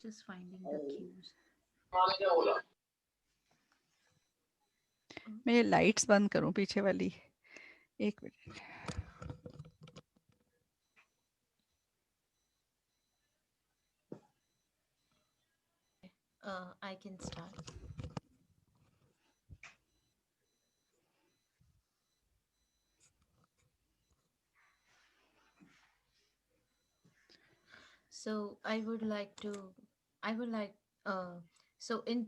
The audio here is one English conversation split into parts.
Just finding the cues. मैं ये lights बंद करूं पीछे वाली, एक minute. I can start. So I would like, so in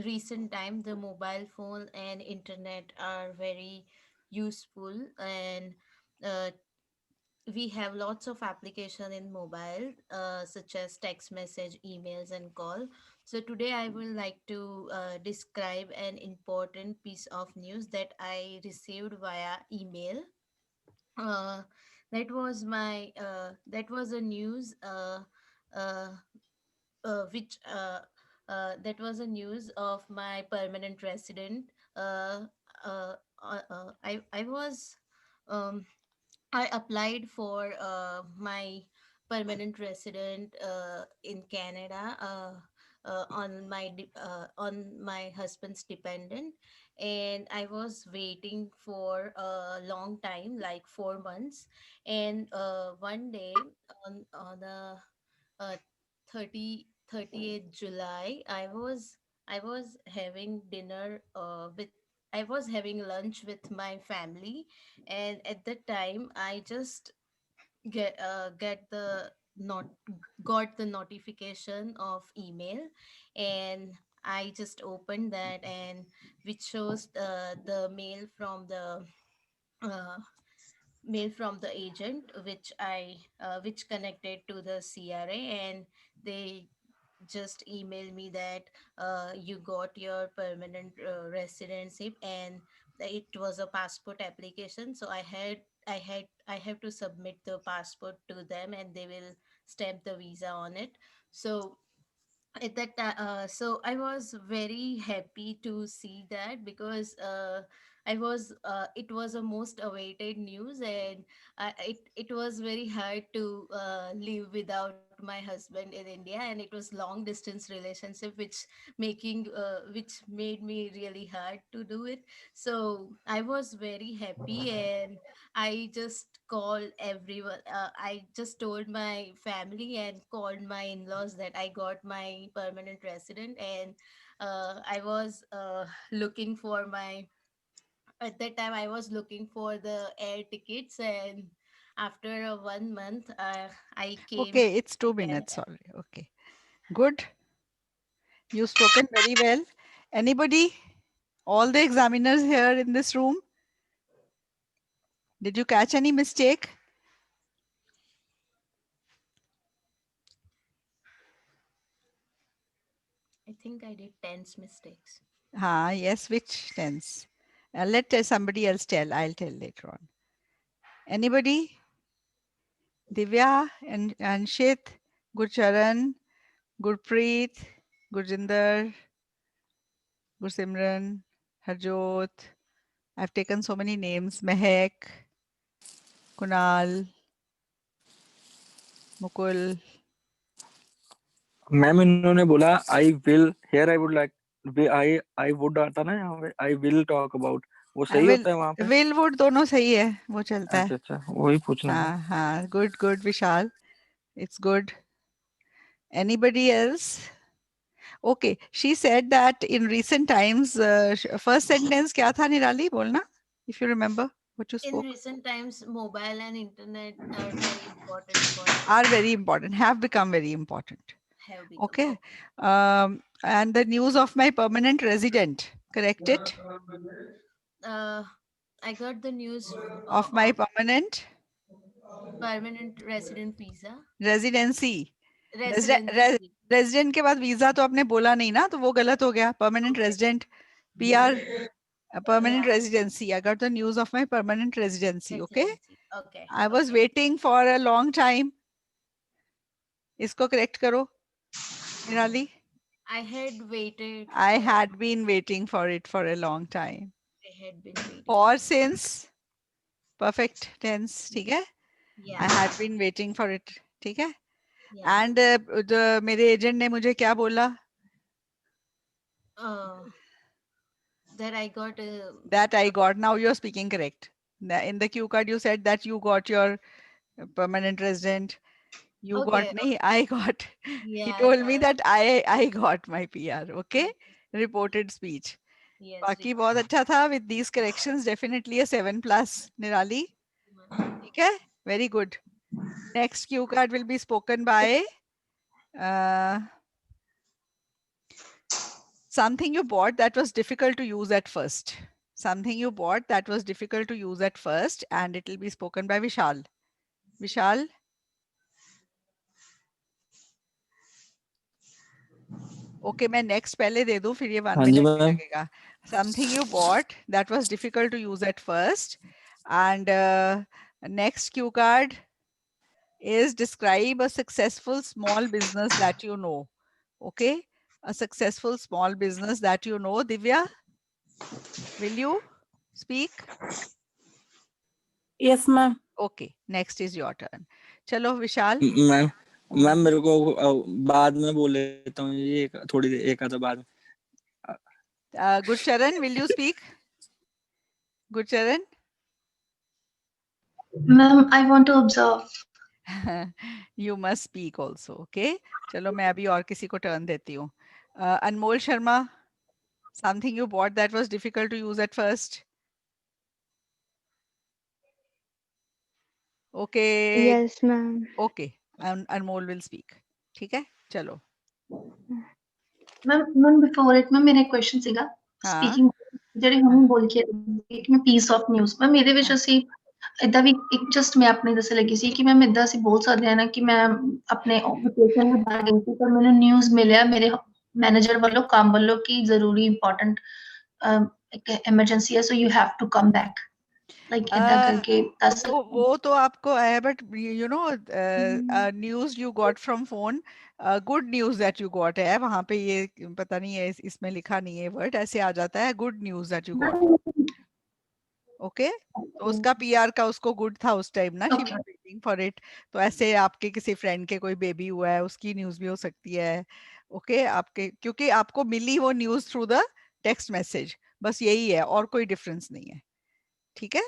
recent time, the mobile phone and internet are very useful, and uh, we have lots of application in mobile, such as text message, emails, and call. So today I would like to describe an important piece of news that I received via email. uh, that was a news, uh, which that was a news of my permanent resident. I was um, I applied for my permanent resident in Canada, on my husband's dependent, and I was waiting for a long time, like 4 months. And one day, on the uh, 30th July, I was having dinner with I was having lunch with my family, and at that time I just get the not got the notification of email, and I just opened that, and which shows the uh, mail from the agent, which connected to the CRA, and they just emailed me that you got your permanent residency, and it was a passport application. So I have to submit the passport to them, and they will stamp the visa on it. So so I was very happy to see that, because it was a most awaited news, and it was very hard to live without my husband in India, and it was long distance relationship, which made me really hard to do it. So I was very happy, and I just called everyone. I just told my family and called my in-laws that I got my permanent resident, and I was looking for my at that time I was looking for the air tickets, and after 1 month, I came Okay, it's to 2 minutes Canada. already. Okay, good. You've spoken very well. Anybody? All the examiners here in this room? Did you catch any mistake? I think I did tense mistakes. Yes, which tense? Let somebody else tell. I'll tell later on. Anybody? Divya and Anshit, Gurcharan, Gurpreet, Gurjinder, Gursimran, Harjot. I've taken so many names. Mehak, Kunal, Mukul. Ma'am इन्होंने बोला I will here I would like I would आता ना यहाँ पे I will talk about वो सही will होता है वहां पे विल वुड दोनों सही है, वो चलता है. अच्छा अच्छा वही पूछना था हाँ, good, good, Vishal. It's good. Anybody else? Okay, she said that in recent times, first sentence क्या था निराली बोलना, if you remember what you In spoke. recent times, mobile and internet are very important for us. Are very important, have become very important. Have become Okay, and the news of my permanent resident, correct it? uh, I got the news Of my of permanent permanent resident visa. residency. Residency. Resident के बाद visa तो आपने बोला नहीं ना, तो वो गलत हो गया. Permanent Okay. Resident, PR, permanent Yeah. residency. I got the news of my permanent residency. Okay, Residency. Okay. I was Okay. waiting for a long time. इसको correct करो निराली. I had waited I for. had been waiting for it for a long time. I had been waiting Or for it. since, perfect tense. ठीक है? Yeah. I had been waiting for it. ठीक है? Yeah. And मेरे agent ने मुझे क्या बोला? Uh, that I got That I got. Now you're speaking correct. In the cue card, you said that you got your permanent resident. You got okay. nahi, I got. He Yeah, told me yeah. that I got my PR. Okay, reported speech. Yes. बाकी बहुत अच्छा था. With these corrections, definitely a 7+. Nirali, ठीक है? Very good. Next cue card will be spoken by uh, something you bought that was difficult to use at first. Something you bought that was difficult to use at first, and it will be spoken by Vishal. Vishal, okay, मैं next पहले दे दूँ, फिर ये 1 हाँ जी minute भी ma'am. लगेगा. Something you bought that was difficult to use at first, and next cue card is describe a successful small business that you know. Okay, a successful small business that you know. Divya, will you speak? Yes, ma'am. Okay, next is your turn. Chalo, Vishal. Ma'am ma'am मेरे को बाद में बोल लेता हूँ, ये थोड़ी देर एक आधा बाद में. Gurcharan, will you speak? Gurcharan? Ma'am, I want to observe. You must speak also, okay? चलो मैं अभी और किसी को turn देती हूँ. Anmol Sharma, something you bought that was difficult to use at first. Okay, Yes, ma'am. okay. Anmol will speak. ठीक है? चलो. Ma'am, before it, ma'am, मेरा एक question ਸੀगा. हाँ. Speaking ਜਿਹੜੇ हाँ. ਹਮ ਬੋਲ ਕੇ ਇੱਕ ਮੈਂ piece of news ਮੈਂ ਇਹਦੇ ਵਿੱਚ हाँ. ਅਸੀਂ ਇਦਾਂ ਵੀ ਇੱਕ ਜਸਟ ਮੈਂ ਆਪਣੇ ਦੱਸਣ ਲੱਗੀ ਸੀ ਕਿ ਮੈਂ ਇਦਾਂ ਅਸੀਂ ਬੋਲ ਸਕਦੇ ਹਾਂ ਨਾ ਕਿ ਮੈਂ ਆਪਣੇ ਵਕੇਸ਼ਨ ਵਿੱਚ ਬਾਹਰ ਗਈ ਸੀ ਪਰ ਮੈਨੂੰ ਨਿਊਜ਼ ਮਿਲਿਆ ਮੇਰੇ ਮੈਨੇਜਰ ਵੱਲੋਂ ਕੰਮ ਵੱਲੋਂ ਕਿ ਜ਼ਰੂਰੀ ਇੰਪੋਰਟੈਂਟ ਇੱਕ ਐਮਰਜੈਂਸੀ ਹੈ so you have to come back like ਇਦਾਂ ਕਰਕੇ ਦੱਸ वो तो आपको है, but you know, Mm. news you got from phone, good news that you got है वहाँ पे, ये पता नहीं है, इसमें लिखा नहीं है वर्ड, ऐसे आ जाता है good news that you got. Okay, तो उसका पीआर का उसको गुड था उस टाइम ना, she okay was waiting for it. तो ऐसे आपके किसी फ्रेंड के कोई बेबी हुआ है, उसकी न्यूज़ भी हो सकती है. ओके, आपके क्योंकि आपको मिली वो news through the text message, बस यही है और कोई डिफरेंस नहीं है. ठीक है?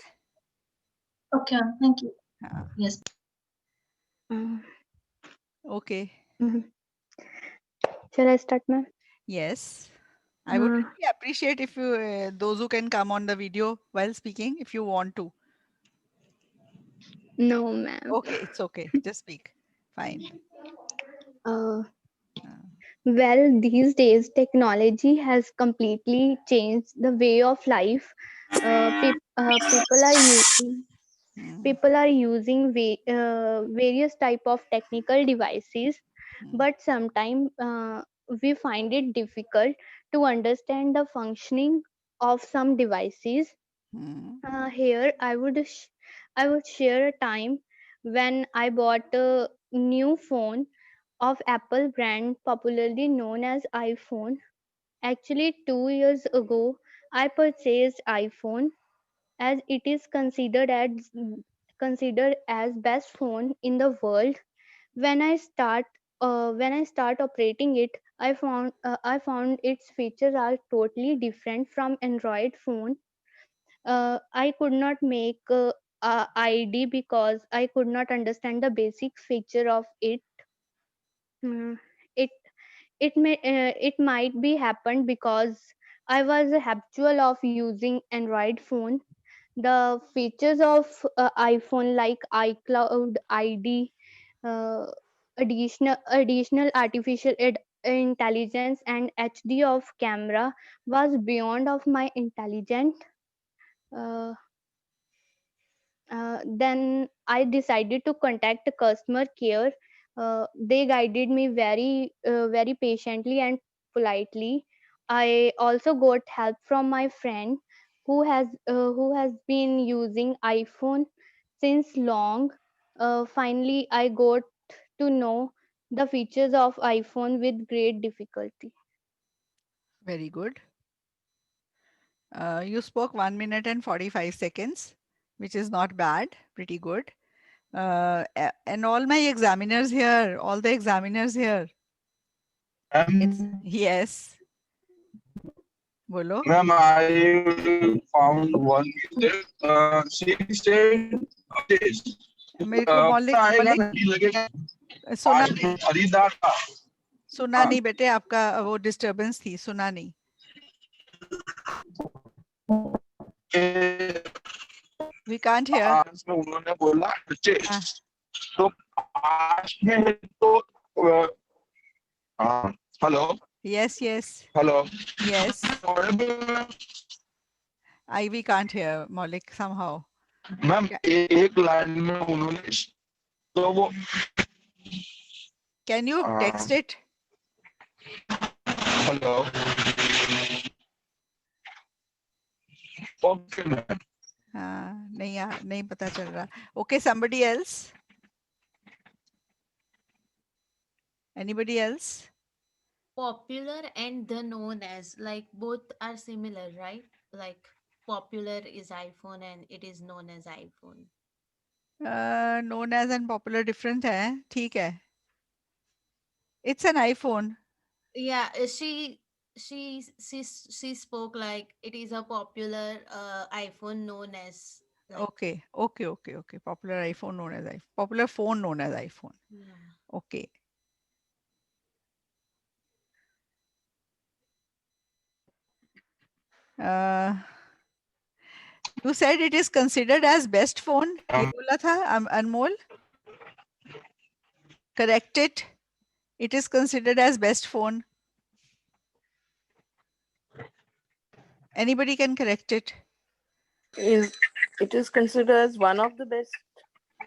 ओके थैंक यू हाँ. Yes Uh, okay. mhm. Shall I start, ma'am? Yes. I would Uh, really appreciate if you those who can come on the video while speaking if you want to. no, ma'am. Okay, it's okay. Just speak. Fine. Uh, Uh, well, these days technology has completely changed the way of life. People are using mm, people are using various type of technical devices, mm, but sometimes we find it difficult to understand the functioning of some devices. mm, Here, I would share a time when I bought a new phone of Apple brand, popularly known as iPhone. Actually, 2 years ago, I purchased iPhone as it is considered as best phone in the world. When I start operating it, I found its features are totally different from Android phone. I could not make ID because I could not understand the basic feature of it. Mm, it it might be happened because I was habitual of using Android phone. The features of iPhone like iCloud ID, uh, additional artificial intelligence and HD of camera was beyond of my intelligence. Uh, then I decided to contact the customer care. They guided me very patiently and politely. I also got help from my friend who has been using iPhone since long. Finally, I got to know the features of iPhone with great difficulty. very good. You spoke 1 minute and 45 seconds, which is not bad, pretty good. And all my examiners here, all the examiners here. It's yes. Bolo. Ma'am, I found one mistake. She said this. मेरे को मौलिक लगेगा सुना आज नहीं, खरीदार था सुना नहीं बेटे, आपका वो डिस्टरबेंस थी, सुना नहीं. We can't hear. आज में उन्होंने बोला हाँ. तो आज में तो hello Yes, yes, hello yes. We can't hear Maulik somehow. Ma'am एक लाइन में उन्होंने तो वो Can you text it? Hello okay ma'am हाँ, नहीं पता चल रहा. Okay, somebody else? Anybody else? Popular and the known as, like both are similar, right? Like popular is iPhone and it is known as iPhone. Known as and popular different है, ठीक है. It's an iPhone. Yeah, she spoke like it is a popular iPhone known as like, Okay. Popular iPhone known as iPhone. Popular phone known as iPhone. yeah. Okay. You said it is considered as best phone. ये बोला था Anmol. Correct it. It is considered as best phone. Anybody can correct it. It is considered as one of the best.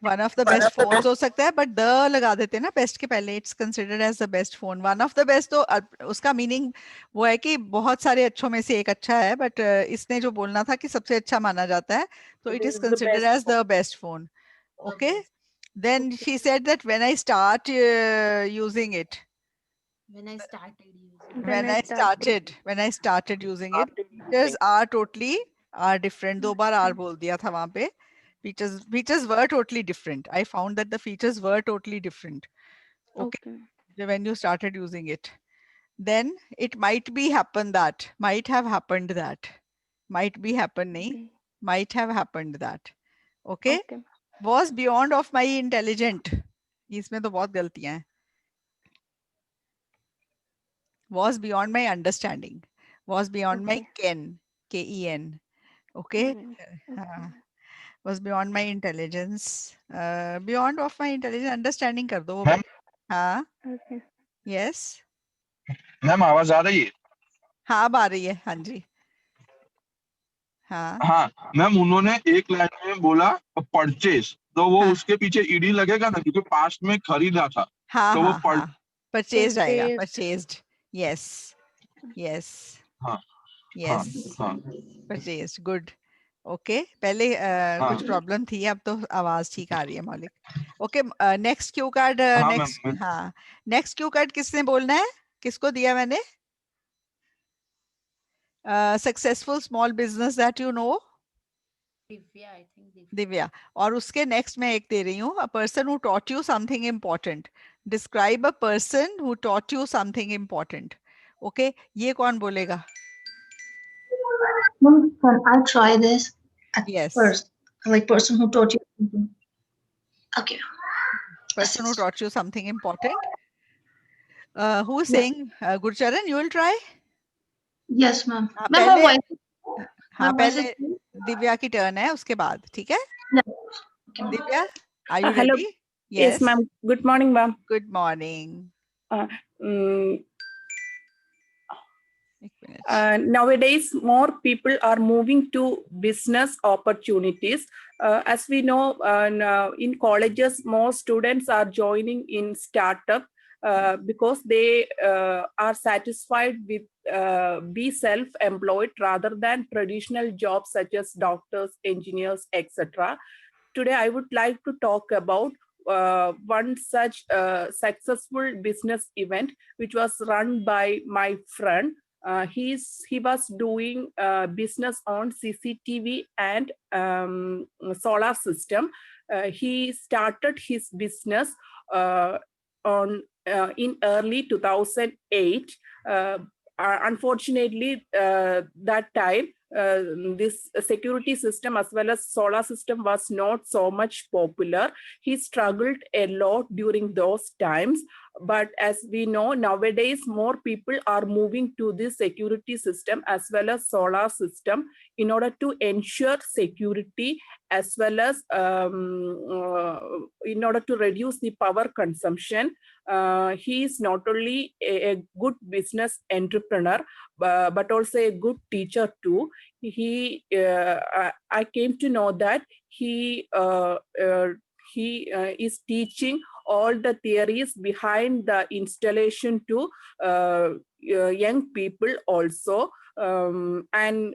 One of the best phones हो सकता है, but the लगा देते हैं ना best के पहले. It's considered as the best phone. One of the best तो उसका meaning वो है कि बहुत सारे अच्छों में से एक अच्छा है, but इसने जो बोलना था कि सबसे अच्छा माना जाता है, तो it is considered as the best phone. Okay. Then she said that when I start using it. When I started using When I started using it, features are different. 2 bar R बोल दिया था वहाँ पे. Features were totally different. I found that the features were totally different. Okay. When you started using it, then it might have happened that. Might have happened नहीं. Might have happened that. Okay. Was beyond of my intelligent. इसमें तो बहुत गलतियां हैं. Was beyond my understanding. Was beyond my ken. Ken. Okay. Was beyond my intelligence. Beyond of my intelligence. Understanding कर दो. Ma'am हाँ. Yes. Ma'am आवाज आ रही है हाँ अब आ रही है. हाँ जी. हाँ. हाँ मैम उन्होंने एक लाइन में बोला परचेज तो वो उसके पीछे ईडी लगेगा ना क्योंकि पास्ट में खरीदा था हाँ तो वो हाँ. Purchased आएगा. Purchased. Yes. हाँ Yes. हाँ Purchased. Good. Okay. पहले कुछ प्रॉब्लम थी, अब तो आवाज ठीक आ रही है मौलिक. Okay. Next Q card. Next Q card किसने बोलना है? किसको दिया मैंने? Successful small business that you know. Divya, I think Divya. और उसके next मैं एक दे रही हूँ. A person who taught you something important. Describe a person who taught you something important. Okay. ये कौन बोलेगा? Can I try this at Yes. first? Like person who taught you something. Okay. Person who taught you something important. Who is saying? Gurcharan, you will try? Yes, ma'am. हाँ, Ma'am, पहले- my voice. हाँ my voice पहले is- Divya की turn है, उसके बाद. ठीक है? Okay. Divya, are you Hello. ready? Yes, ma'am. Good morning, ma'am. Good morning. Mm, एक minute. Nowadays, more people are moving to business opportunities. As we know, in colleges, more students are joining in startup because they are satisfied with be self-employed rather than traditional jobs such as doctors, engineers, etc. Today, I would like to talk about one such successful business event which was run by my friend. He was doing business on CCTV and solar system. He started his business in early 2008. Unfortunately, that time this security system as well as solar system was not so much popular. He struggled a lot during those times. But as we know, nowadays more people are moving to this security system as well as solar system in order to ensure security as well as in order to reduce the power consumption. He is not only a good business entrepreneur, but also a good teacher too. I came to know that he is teaching all the theories behind the installation to young people also. And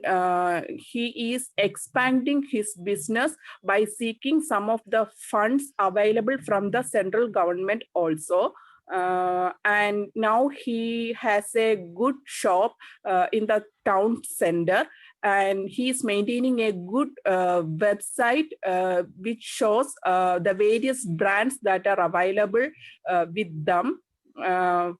he is expanding his business by seeking some of the funds available from the central government also. And now he has a good shop in the town center, and he is maintaining a good website which shows the various brands that are available with them. In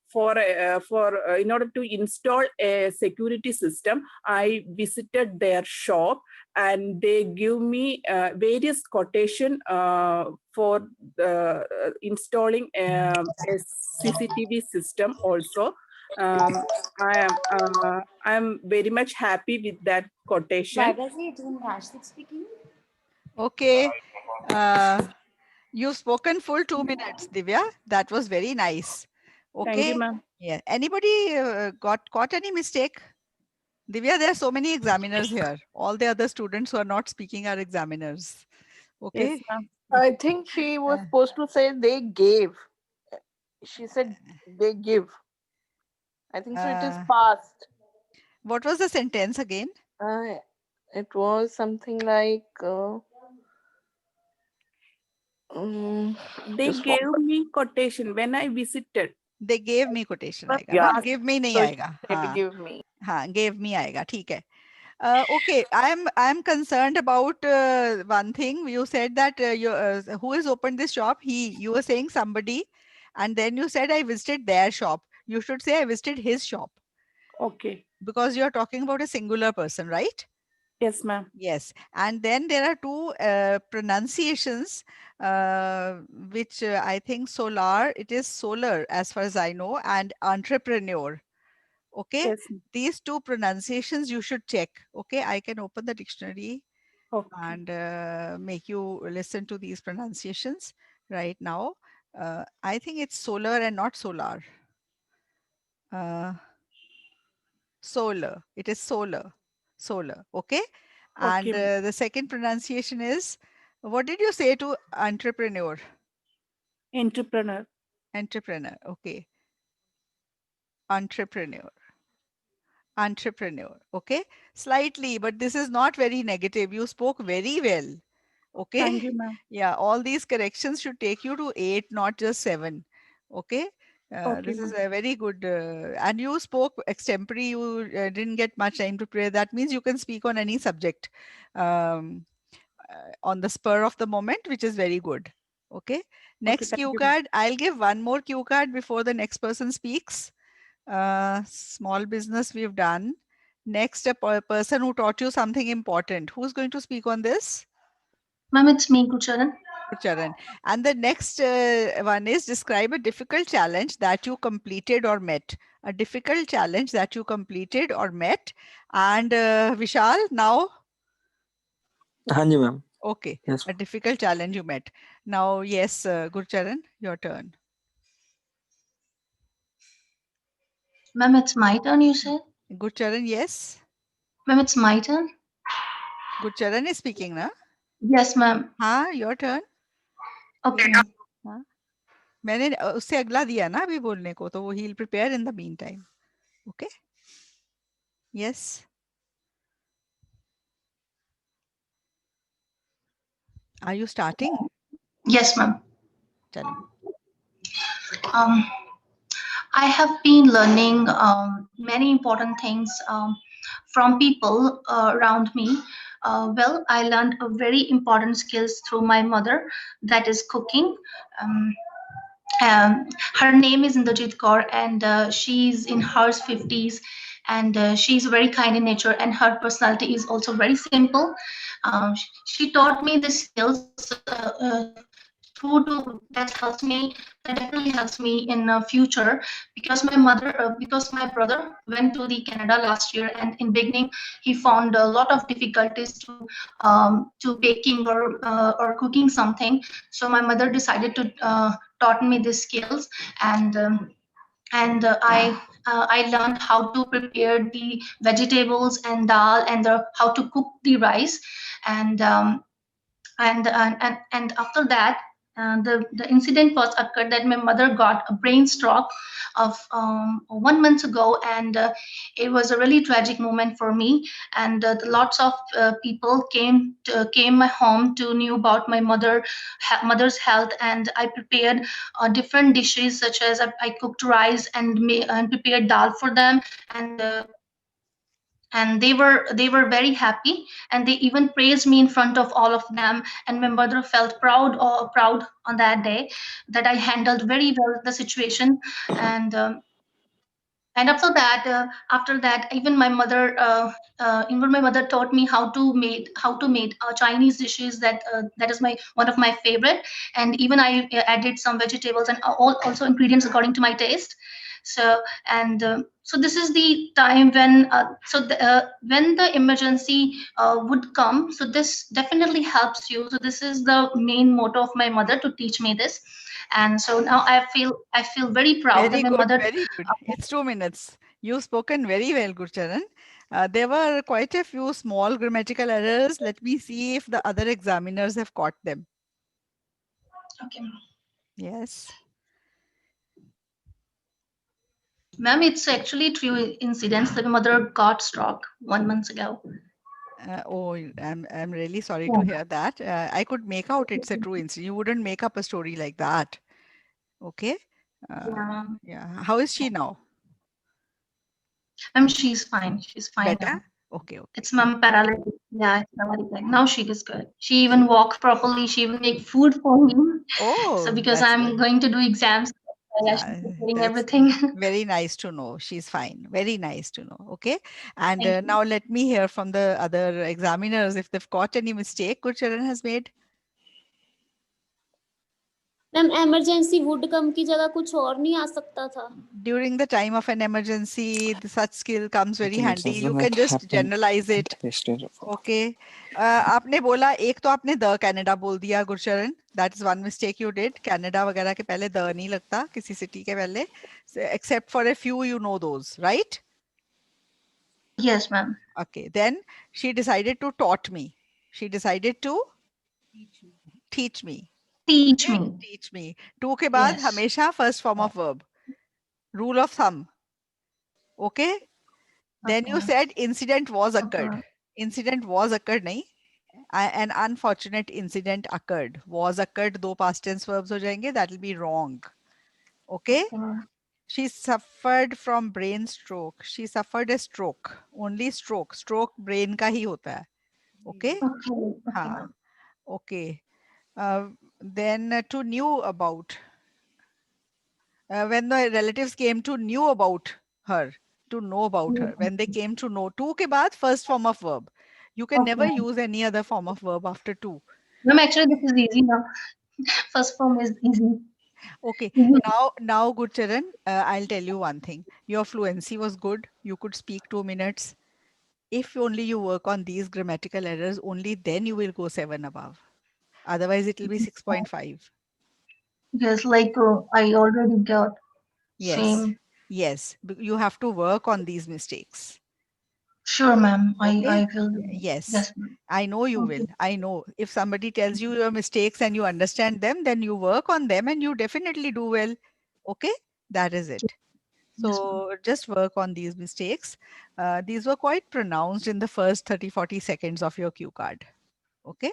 order to install a security system, I visited their shop and they give me various quotation for installing a CCTV system also. I am very much happy with that quotation. Okay. You've spoken full 2 minutes, Divya. That was very nice. Okay. Thank you, ma'am. Yeah. Anybody caught any mistake? Divya, there are so many examiners here. All the other students who are not speaking are examiners. Okay. Yes, ma'am. I think she was supposed to say they gave. She said they give. I think so. It is past. What was the sentence again? It was something like. They gave me quotation when I visited. They gave me quotation. Yeah. No, give me nahi So aayega. it give me. Gave me aayega. ठीक है. Okay, I am concerned about one thing. You said that who has opened this shop? You were saying somebody, and then you said I visited their shop. You should say I visited his shop. Okay. Because you are talking about a singular person, right? Yes, ma'am. Yes, and then there are two pronunciations which I think solar. It is solar as far as I know, and entrepreneur. Okay, Yes. these two pronunciations you should check. Okay, I can open the dictionary and make you listen to these pronunciations right now. I think it's solar and not solar. Solar. It is solar. Solar. Okay. And Okay. the second pronunciation is, what did you say to entrepreneur? Entrepreneur. Entrepreneur. Okay. Entrepreneur. Entrepreneur. Okay. Slightly, but this is not very negative. You spoke very well. Okay. Thank you, ma'am. Yeah. All these corrections should take you to 8, not just 7. Okay. Okay, This is ma'am. a very good, and you spoke extempore. You didn't get much time to prepare. That means you can speak on any subject on the spur of the moment, which is very good. Okay. Next thank cue you, ma'am. card. I'll give one more cue card before the next person speaks. Small business we've done. Next, a person who taught you something important. Who's going to speak on this? Ma'am, it's me, Gurcharan. Charan. And the next one is describe a difficult challenge that you completed or met. A difficult challenge that you completed or met. And Vishal, now? हाँ जी ma'am. Okay. Yes. A difficult challenge you met. Now, yes, Gurcharan, your turn. Ma'am, it's my turn, you said? Gurcharan, yes. Ma'am, it's my turn? Gurcharan is speaking, na? Yes, ma'am. Your turn. Okay. हाँ मैंने उससे अगला दिया ना अभी बोलने को तो वो he'll prepare in the meantime. Okay. Yes. Are you starting? Yes, ma'am. Chalo. I have been learning many important things from people around me Well, I learned a very important skills through my mother, that is cooking. Um, her name is Indrajit Kaur, and she's in her 50s, and she's very kind in nature, and her personality is also very simple. She taught me the skills that helps me, that definitely helps me in the future, because my brother went to the Canada last year, and in beginning he found a lot of difficulties to baking or cooking something. So my mother decided to taught me these skills, and I learned how to prepare the vegetables and dal, and how to cook the rice, and and after that, the incident was occurred that my mother got a brain stroke of 1 month ago, and it was a really tragic moment for me. And lots of people came my home to knew about my mother's health, and I prepared different dishes, such as I cooked rice and prepared dal for them, and they were very happy, and they even praised me in front of all of them. And my mother felt proud on that day, that I handled very well the situation. And um, and after that, even my mother taught me how to make Chinese dishes, that is my one of my favorite. And even I added some vegetables and also ingredients according to my taste. So and um, so this is the time when the emergency would come, so this definitely helps you. So this is the main motto of my mother, to teach me this. And so now I feel very proud that Very my good, mother. very good. It's 2 minutes. You've spoken very well, Gurcharan. There were quite a few small grammatical errors. Let me see if the other examiners have caught them. Okay. Yes. Ma'am, it's actually true incidents that my mother got stroke 1 month ago. Oh, I'm really sorry to Yeah. hear that. I could make out it's a true incident. You wouldn't make up a story like that. Okay. Yeah. Yeah. How is she now? She's fine. She's fine Better? now. Okay, okay. It's mom paralytic. Yeah, it's paralytic. Now she is good. She even walk properly. She even make food for me. So Oh, because that's I'm good. going to do exams, she's preparing That's everything. very nice to know. She's fine. Very nice to know. Okay. And Thank you. now let me hear from the other examiners if they've caught any mistake Gurcharan has made. Ma'am emergency would come की जगह कुछ और नहीं आ सकता था? During the time of an emergency, such skill comes very think it handy. You doesn't can just happen generalize it. yesterday. Okay. आपने बोला एक तो आपने द कनाडा बोल दिया Gursharan. That is one mistake you did. Canada वगैरह के पहले द नहीं लगता किसी सिटी के पहले. Except for a few, you know those, right? Yes, ma'am. Okay. Then she decided to taught me. She decided to teach me. Teach Okay? me. Teach me. To के बाद Yes. हमेशा first form of verb. Rule of thumb. Okay. Then you Okay. said incident was occurred. Okay. Incident was occurred नहीं. An unfortunate incident occurred. Was occurred दो past tense verbs हो जाएंगे. That will be wrong. Okay. Okay. She suffered from brain stroke. She suffered a stroke. Only stroke. Stroke brain का ही होता है. Okay. Okay. Okay, हाँ. ma'am. Okay. Then to knew about. When the relatives came to knew about her, to know about her. When they came to know, to के बाद first form of verb. You can Okay. never use any other form of verb after to. Ma'am, actually, this is easy now. First form is easy. Okay. Easy. Now, Gurcharan, I'll tell you one thing. Your fluency was good. You could speak 2 minutes. If only you work on these grammatical errors, only then you will go 7 above. Otherwise, it will be 6.5. Yes, like I already got Yes. same. Yes. You have to work on these mistakes. Sure, ma'am. Okay. I will do. Yes. Yes, ma'am. I know you Okay. will. I know. If somebody tells you your mistakes and you understand them, then you work on them and you definitely do well. Okay. That is it. Yes, ma'am. So just work on these mistakes. These were quite pronounced in the first 30-40 seconds of your cue card. Okay.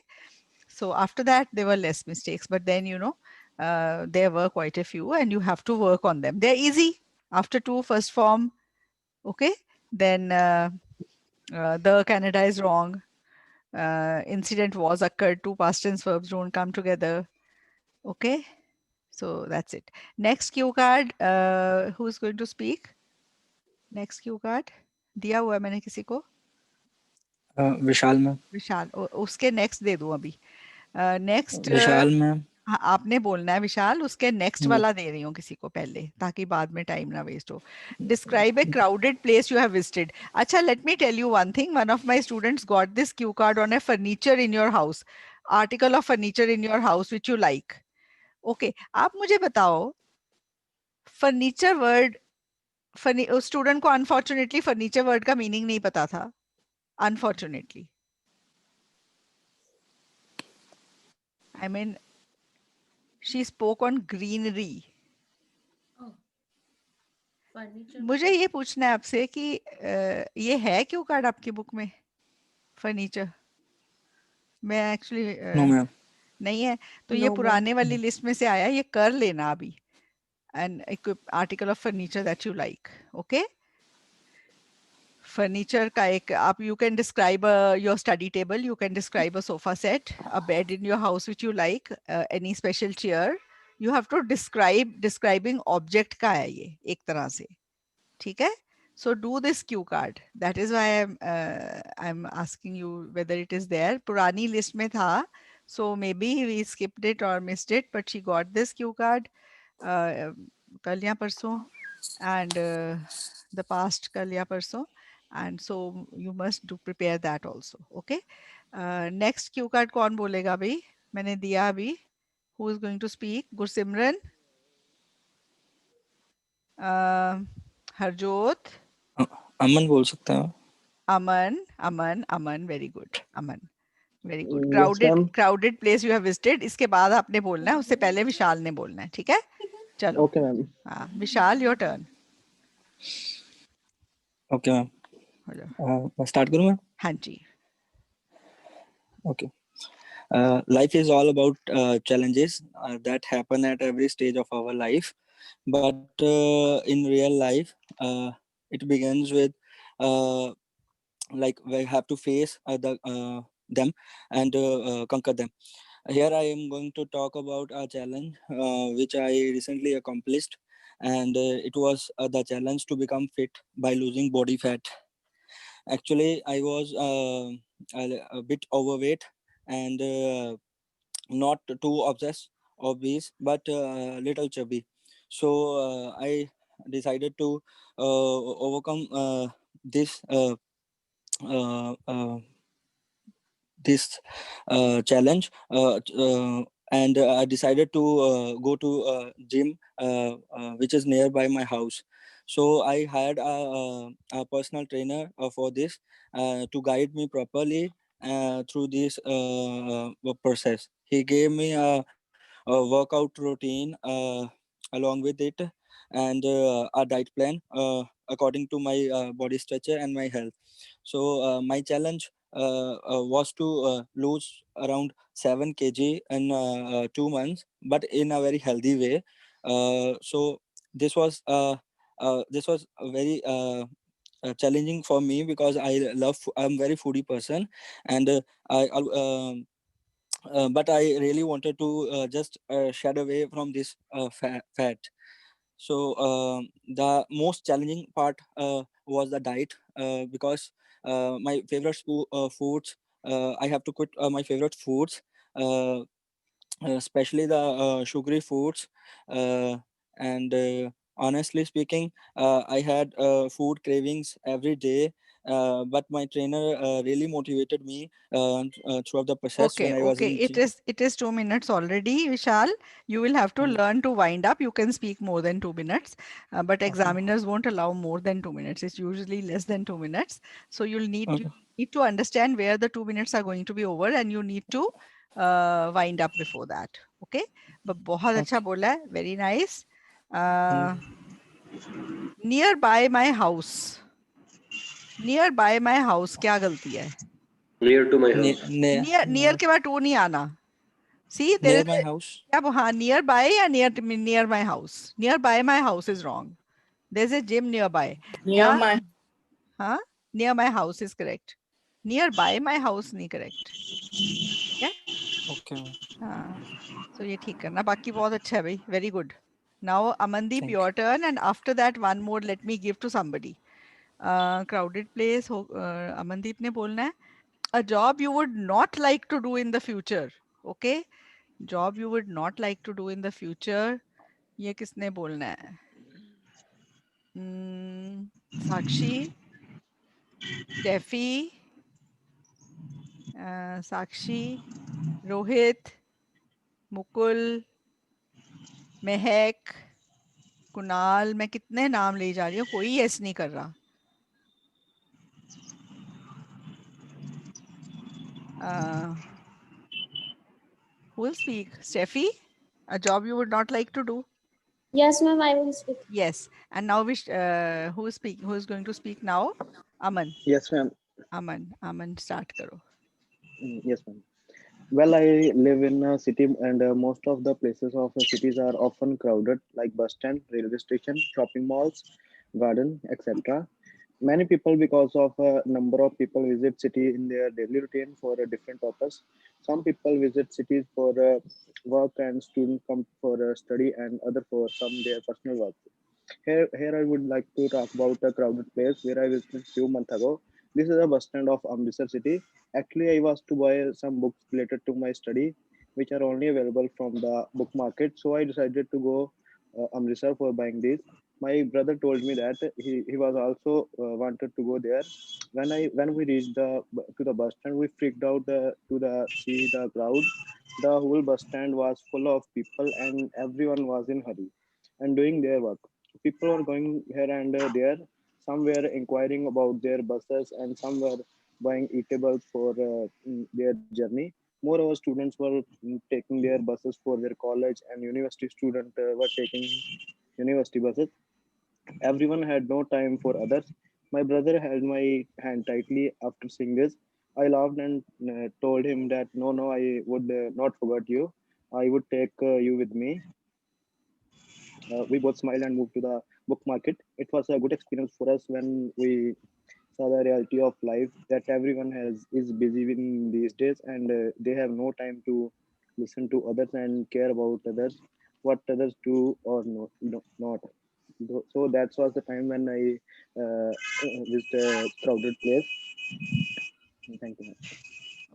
So after that, there were less mistakes, but then, there were quite a few and you have to work on them. They're easy. After to, first form. Okay. Then the Canada is wrong. incident was occurred, two past tense verbs don't come together. Okay, so that's it. Next cue card, who's going to speak? Next cue card दिया हुआ है मैंने किसी को? विशाल ma'am. विशाल, उसके next दे दूं अभी. Next विशाल ma'am. आपने बोलना है विशाल, उसके नेक्स्ट वाला दे रही हूँ किसी को पहले, ताकि बाद में टाइम ना वेस्ट हो. Describe a crowded place you have visited. अच्छा, let me tell you one thing. One of my students got this Q card on a furniture in your house, article of furniture in your house which you like. Okay, आप मुझे बताओ furniture word, उस student को unfortunately furniture word का meaning नहीं पता था. Unfortunately, I mean, she spoke on greenery. Furniture. मुझे ये पूछना है आपसे कि ये है क्यों कार्ड आपकी बुक में फर्नीचर? मैं एक्चुअली नो मैम. नहीं है तो ये No, पुराने वाली लिस्ट में से आया, ये कर लेना अभी. An article of furniture that you like. Okay, furniture का एक आप, you can describe your study table, you can describe a sofa set, a bed in your house which you like, any special chair. You have to describing object का है ये एक तरह से. ठीक है, so do this cue card. That is why I'm asking you whether it is there. पुरानी list में था, so maybe we skipped it or missed it, but she got this cue card कल या परसों, and the past कल या परसों, and so you must do prepare that also. Okay, next cue card कौन बोलेगा भाई? मैंने दिया अभी. Who is going to speak? Gursimran, Harjot, अमन बोल सकता है. Aman, Aman, very good. Aman, very good. Yes, ma'am. Crowded place you have visited. इसके बाद आपने बोलना है, उससे पहले विशाल ने बोलना है. ठीक है, चलो. Okay, ma'am. हाँ, विशाल, your turn. Okay ma'am. हो जाओ. मैं स्टार्ट करूँ मैम? हाँ जी. Okay. Life is all about challenges that happen at every stage of our life, but in real life, it begins with like we have to face them and conquer them. Here I am going to talk about a challenge which I recently accomplished, and it was the challenge to become fit by losing body fat. Actually, I was a bit overweight and not too obese, but little chubby. So I decided to overcome this this challenge, and I decided to go to a gym which is nearby my house. So I hired a personal trainer for this to guide me properly through this process. He gave me a workout routine along with it, and a diet plan according to my body structure and my health. So my challenge was to lose around 7 kg in 2 months, but in a very healthy way. So this was a very challenging for me because I'm very foodie person, and but I really wanted to just shed away from this fat. So the most challenging part was the diet because my favorite foods, I have to quit my favorite foods, especially the sugary foods, and honestly speaking, I had food cravings every day, but my trainer really motivated me throughout the process when Okay, I was okay. in It is 2 minutes already, Vishal. You will have to learn to wind up. You can speak more than 2 minutes, but examiners won't allow more than 2 minutes. It's usually less than 2 minutes. So you need to understand where the 2 minutes are going to be over, and you need to wind up before that. Okay? But बहुत अच्छा बोला है. Very nice. Nearby my house. Nearby my house. क्या गलती है? Near to my house. Near के बाद to नहीं आना. See, there near is my house. क्या हाँ, nearby या near my house. Nearby my house is wrong. There's a gym nearby. Near my Huh? Near my house is correct. Near by my house नहीं correct क्या? Okay. हाँ, so ये ठीक करना, बाकी बहुत अच्छा है भाई, very good. Now Amandeep, Thank your turn, and after that one more let me give to somebody. Crowded place हो, अमनदीप ने बोलना है. A job you would not like to do in the future. Okay? Job you would not like to do in the future. ये किसने बोलना है? साक्षी, Steffi, साक्षी, रोहित, मुकुल, महक, कुणाल. मैं कितने नाम ले जा रही हूँ, कोई यस नहीं कर रहा. Who will speak? Steffi, a job you would not like to do? Yes, ma'am, I will speak. Yes. And now who is speak? Who is going to speak now? Aman. Yes, ma'am. Aman, start karo. Yes, ma'am. Well, I live in a city, and most of the places of cities are often crowded, like bus stand, railway station, shopping malls, garden, etc. Many people, because of a number of people, visit city in their daily routine for a different purpose. Some people visit cities for work, and students come for study, and other for some their personal work. Here I would like to talk about a crowded place where I visited few months ago. This is a bus stand of Amritsar city. Actually, I was to buy some books related to my study, which are only available from the book market. So I decided to go Amritsar for buying these. My brother told me that he was also wanted to go there. When we reached to the bus stand, we freaked out to the see the crowd. The whole bus stand was full of people, and everyone was in hurry and doing their work. People were going here and there. Some were inquiring about their buses, and some were buying eatables for their journey. Moreover, students were taking their buses for their college, and university students were taking university buses. Everyone had no time for others. My brother held my hand tightly after seeing this. I laughed and told him that no, I would not forget you. I would take you with me. We both smiled and moved to the book market. It was a good experience for us when we saw the reality of life that everyone has is busy in these days, and they have no time to listen to others and care about others, what others do or not. So that was the time when I visited a crowded place. Thank you.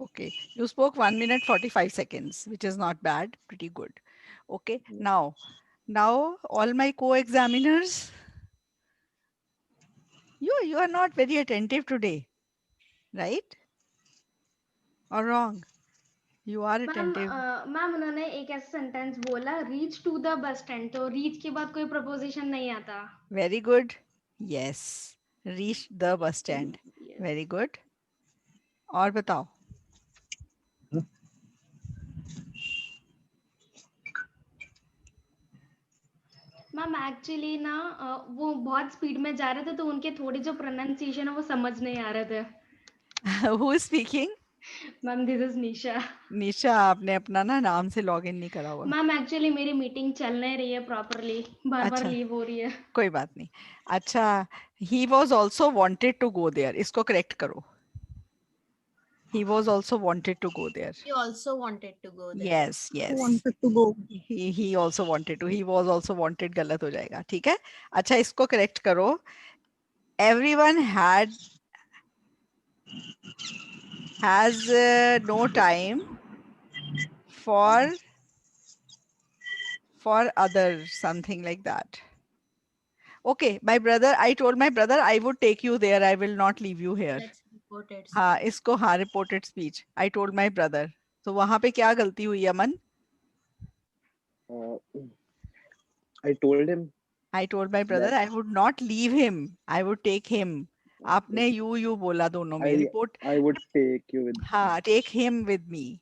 Okay. You spoke 1 minute 45 seconds, which is not bad. Pretty good. Okay. Yeah. Now all my co-examiners, you are not very attentive today, right? Or wrong? You are ma'am attentive. Ma'am उन्होंने एक ऐसा sentence बोला reach to the bus stand, तो reach के बाद कोई preposition नहीं आता. Very good. Yes. Reach the bus stand. Yes. Very good. और बताओ. मैम एक्चुअली ना वो बहुत स्पीड में जा रहे थे, तो उनके थोड़ी जो प्रोनाउंसिएशन है वो समझ नहीं आ रहे थे. Who is speaking? Ma'am this is Nisha. Nisha, आपने अपना ना नाम से लॉगिन नहीं करा हुआ. मैम एक्चुअली मेरी मीटिंग चल नहीं रही है प्रॉपरली, बार बार अच्छा. लीव हो रही है. कोई बात नहीं. अच्छा, he was also wanted to go there. इसको करेक्ट करो. He was also wanted to go there. He also wanted to go there. Yes. Wanted to go. He also wanted to. He was also wanted गलत हो जाएगा. ठीक है. अच्छा, इसको correct करो. Everyone has no time for others, something like that. Okay, I told my brother I would take you there. I will not leave you here. That's reported हाँ, speech. इसको हाँ reported speech. I told my brother. तो वहाँ पे क्या गलती हुई अमन? I told him. I told my brother I would not leave him. I would take him. आपने you बोला दोनों में. Report. I would take you with. हाँ, take him with me.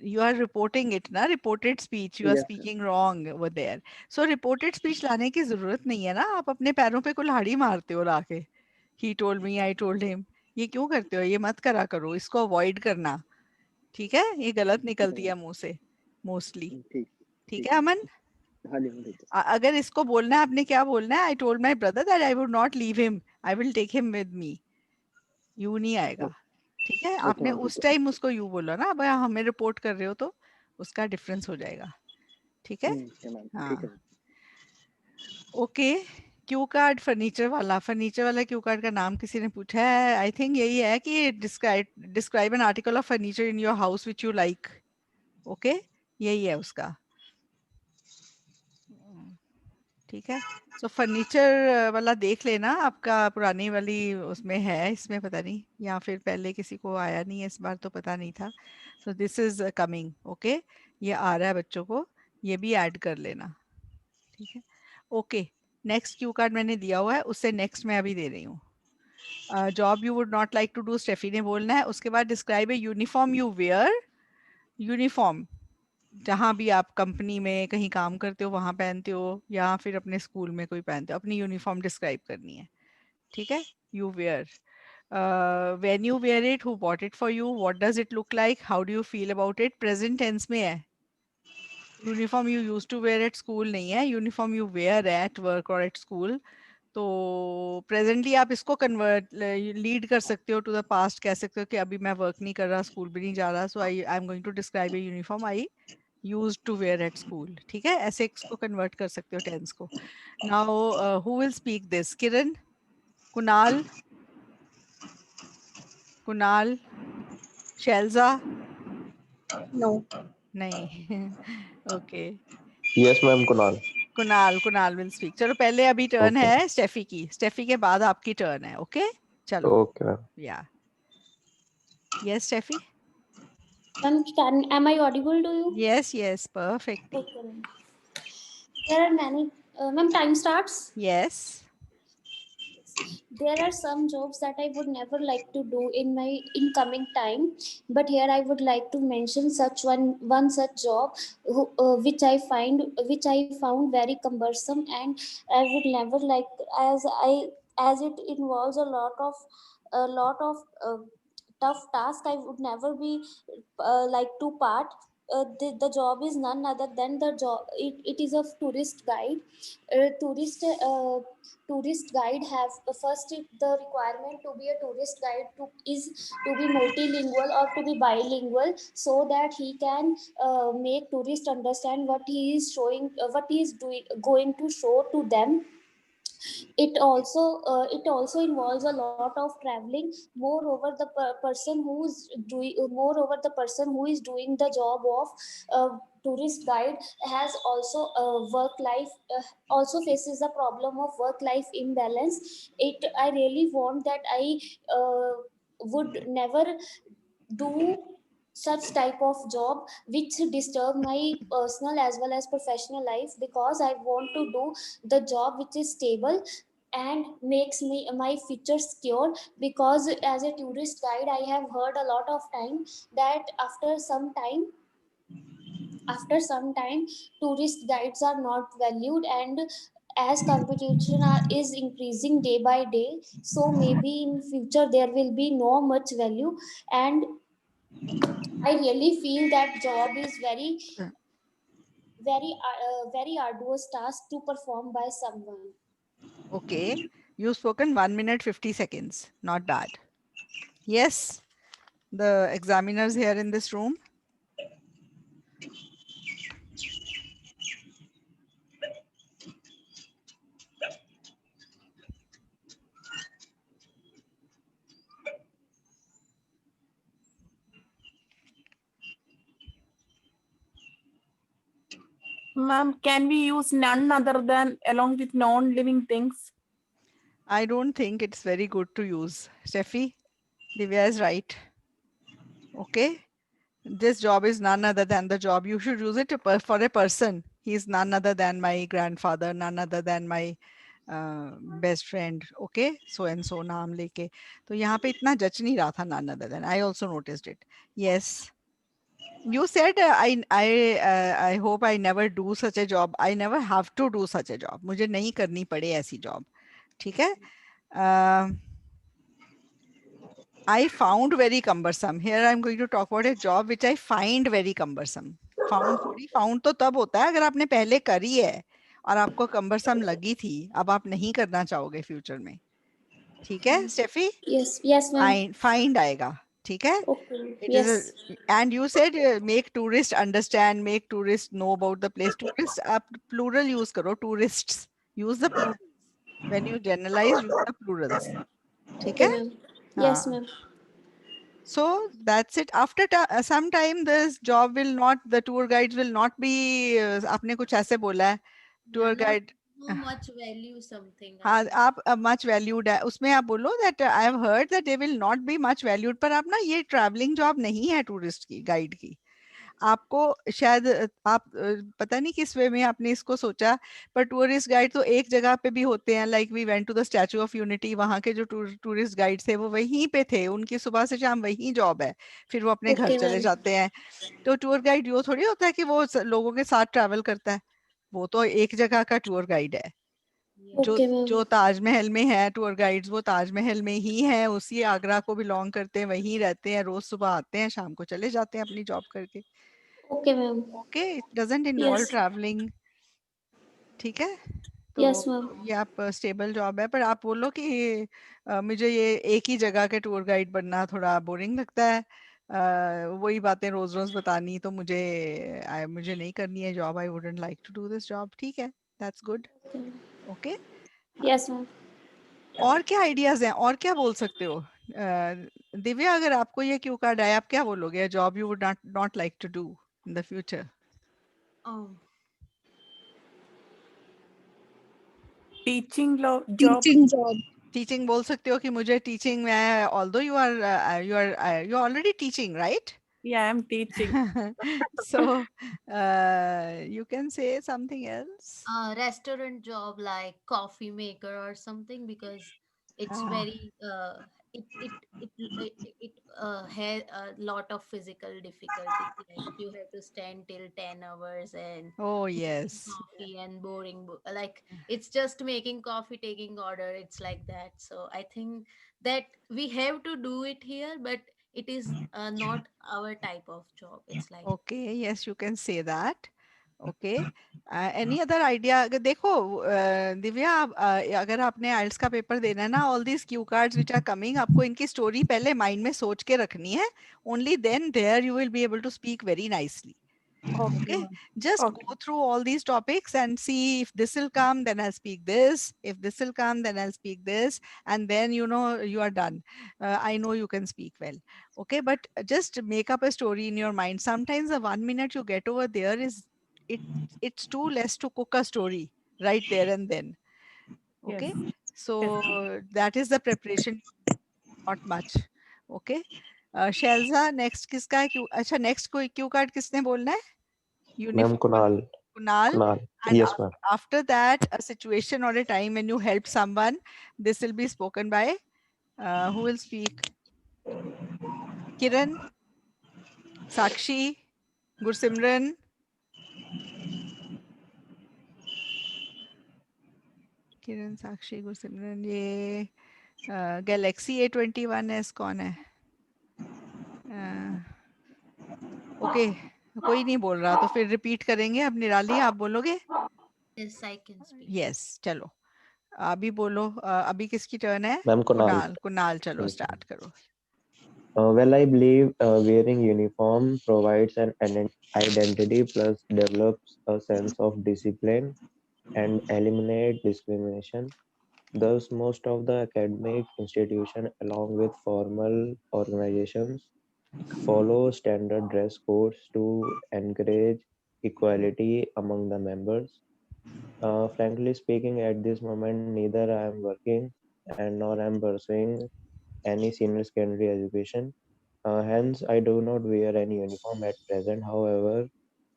You are reporting it ना, reported speech. You are Yes, speaking wrong over there. So reported speech लाने की जरूरत नहीं है ना. आप अपने पैरों पे कुल्हाड़ी मारते हो लाके. He told me, I told him. ये क्यों करते हो? ये मत करा करो. इसको avoid करना. ठीक है? ये गलत निकलती है मुंह से mostly. ठीक है अमन? हाँ जी, ठीक है. अगर इसको बोलना है, आपने क्या बोलना है? I told my brother that I would not leave him. I will take him with me. You नहीं आएगा. ठीक है, ओके आपने मैम, उस ठीक है। टाइम उसको यू बोला ना, अब हमें रिपोर्ट कर रहे हो तो उसका डिफरेंस हो जाएगा। ठीक है, ठीक है मैम, ठीक है। हाँ ओके। क्यू कार्ड फर्नीचर वाला क्यू कार्ड का नाम किसी ने पूछा है, आई थिंक यही है कि describe N article of furniture in your house which you like. Okay, यही है उसका। ठीक है, सो फर्नीचर वाला देख लेना, आपका पुरानी वाली उसमें है, इसमें पता नहीं, या फिर पहले किसी को आया नहीं है, इस बार तो पता नहीं था। So this is coming. Okay, ये आ रहा है बच्चों को, ये भी ऐड कर लेना। ठीक है, ओके। नेक्स्ट क्यू कार्ड मैंने दिया हुआ है, उससे नेक्स्ट मैं अभी दे रही हूँ। Job you would not like to do, Steffi ने बोलना है। उसके बाद describe a uniform you wear. Uniform जहाँ भी आप कंपनी में कहीं काम करते हो वहाँ पहनते हो, या फिर अपने स्कूल में कोई पहनते हो, अपनी यूनिफॉर्म डिस्क्राइब करनी है। ठीक है, you wear, when you wear it, who bought it for you, what does it look like, how do you feel about it. Present tense में है, uniform you use to wear at school नहीं है, uniform you wear at work और at school. तो presently आप इसको convert lead कर सकते हो टू द पास्ट, कह सकते हो कि अभी मैं वर्क नहीं कर रहा, स्कूल भी नहीं जा रहा, so I am going to describe a uniform I used to wear at school. ठीक है, ऐसे इसको कन्वर्ट कर सकते हो टेंस को। Now who will speak this, Kiran, Kunal, Kunal, Shailaja? No. नहीं okay, Yes, ma'am, Kunal. Kunal will speak. चलो पहले अभी टर्न Okay. है स्टेफी की, स्टेफी के बाद आपकी टर्न है। ओके चलो, Okay, ma'am. या yes Steffi, Am I audible to you? yes perfectly, Okay, ma'am. There are many. Ma'am, time starts. yes. There are some jobs that I would never like to do in my incoming time, but here I would like to mention such one such job which I found very cumbersome, and I would never like, as it involves a lot of tough task. I would never be like to part. The job is none other than the job. It is a tourist guide. Tourist guide have first the requirement to be a tourist guide is to be multilingual or to be bilingual, so that he can make tourists understand what he is showing, what he is doing, going to show to them. It also involves a lot of traveling. Moreover the person who is doing the job of tourist guide has also work life also faces the problem of work life imbalance. I really want that I would never do such type of job which disturb my personal as well as professional life, because I want to do the job which is stable and makes me my future secure. Because as a tourist guide, I have heard a lot of time that after some time tourist guides are not valued, and as competition is increasing day by day, so maybe in future there will be no much value. And I really feel that job is very arduous task to perform by someone. Okay, you've spoken 1 minute 50 seconds, not bad. Yes, the examiners here in this room. Ma'am, can we use none other than along with non-living things? I don't think it's very good to use. Steffi, Divya is right. Okay, this job is none other than the job. You should use it for a person. He is none other than my grandfather, none other than my best friend. Okay, so and so नाम लेके, तो यहाँ पे इतना जच नहीं रहा था none other than. I also noticed it. Yes. You said I hope I never do such a job. I never have to do such a job. मुझे नहीं करनी पड़े ऐसी job. ठीक है? I found very cumbersome. Here I'm going to talk about a job which I find very cumbersome. Found तो तब होता है अगर आपने पहले करी है और आपको cumbersome लगी थी, अब आप नहीं करना चाहोगे फ्यूचर में. ठीक है स्टेफी? Yes, ma'am. Find आएगा. ठीक है? Okay. It is Yes. and you said make tourists understand, make tourists know about the place. Tourists, आप plural use करो, tourists. Use the plurals. When you generalize, use the plurals. ठीक Okay, है? ma'am. Yes, हाँ. ma'am. So that's it. After some time, this job will not, the tour guides will not be, आपने कुछ ऐसे बोला है, tour not guide. no much value something. I हाँ, think. आप much valued है, उसमें आप बोलो that I have heard that they will not be much valued. पर आप ना, ये traveling job नहीं है tourist की, guide की. आपको शायद आप पता नहीं किस वे में आपने इसको सोचा, पर टूरिस्ट गाइड तो एक जगह पे भी होते हैं. Like we went to the Statue of Unity, वहाँ के जो टूरिस्ट गाइड थे वो वहीं पे थे, उनकी सुबह से शाम वहीं जॉब है, फिर वो अपने घर Okay, चले ma'am. जाते हैं. तो टूर गाइड यो थोड़ी होता है कि वो लोगों के साथ ट्रैवल करता है, वो तो एक जगह का टूर गाइड है. जो Okay, ma'am. जो ताजमहल में है टूर गाइड्स, वो ताजमहल में ही है, उसी आगरा को बिलोंग करते हैं, वहीं रहते हैं, रोज सुबह आते हैं, शाम को चले जाते हैं अपनी जॉब करके. Okay, ma'am. Okay, it doesn't involve Yes. Travelling. ठीक है? तो Yes, ma'am. ये आप स्टेबल जॉब है, पर आप बोलो कि मुझे ये एक ही जगह के टूर गाइड बनना थोड़ा बोरिंग लगता है, वही बातें रोज रोज बतानी, तो मुझे नहीं करनी है job. I wouldn't like to do this job. ठीक है, that's good. Okay. Okay, Yes, ma'am. और क्या आइडियाज हैं, और क्या बोल सकते हो? दिव्या, अगर आपको ये क्यू कार्ड आया, आप क्या बोलोगे? Job you would not like to do in the future. Um, Teaching job. Teaching job. Teaching बोल सकते हो कि मुझे टीचिंग में, although you already teaching, right? Yeah, I'm teaching. So you can say something else. restaurant job like coffee maker or something, because it's Ah. very it has a lot of physical difficulties, like you have to stand till 10 hours and Oh making yes. coffee and boring like it's just making coffee, taking order, it's like that. So I think that we have to do it here, but it is not our type of job, it's like. Okay, yes, you can say that. Okay. Any other idea? अगर देखो दिव्या, अगर आपने आइल्स का paper देना है ना, all these cue cards which are coming, आपको इनकी स्टोरी पहले माइंड में सोच के रखनी है. Only then there you will be able to speak very nicely. Okay, Okay, ma'am. just Okay. go through all these topics and see if this will come, then I'll speak this. If this will come, then I'll speak this. And then, you know, you are done. I know you can speak well. Okay, but just make up a story in your mind. Sometimes the 1 minute you get over there it it's too less to cook a story right there and then. Okay, Yes. so Yes. that is the preparation, not much. Okay, Shelza, next किसका है? Q, अच्छा, next कोई Q card किसने बोलना है? Ma'am, Uniform. Kunal. Kunal. And Yes, ma'am. after that, a situation or a time when you helped someone, this will be spoken by, who will speak? Kiran, Sakshi, Gursimran. किरण, साक्षी, गुरसिमरन. ये Galaxy A21s कौन है? Okay, कोई नहीं बोल रहा, तो फिर repeat करेंगे. अब निराली, आप बोलोगे? Yes, I can speak. Yes, चलो अभी बोलो. अभी किसकी टर्न है? Ma'am, Kunal. कुणाल, चलो Yes, स्टार्ट करो. Well, I believe wearing uniform provides an identity plus develops a sense of discipline and eliminate discrimination. Thus, most of the academic institution, along with formal organizations, follow standard dress codes to encourage equality among the members. Frankly speaking, at this moment, neither I am working and nor I am pursuing any senior secondary education. Hence, I do not wear any uniform at present. However,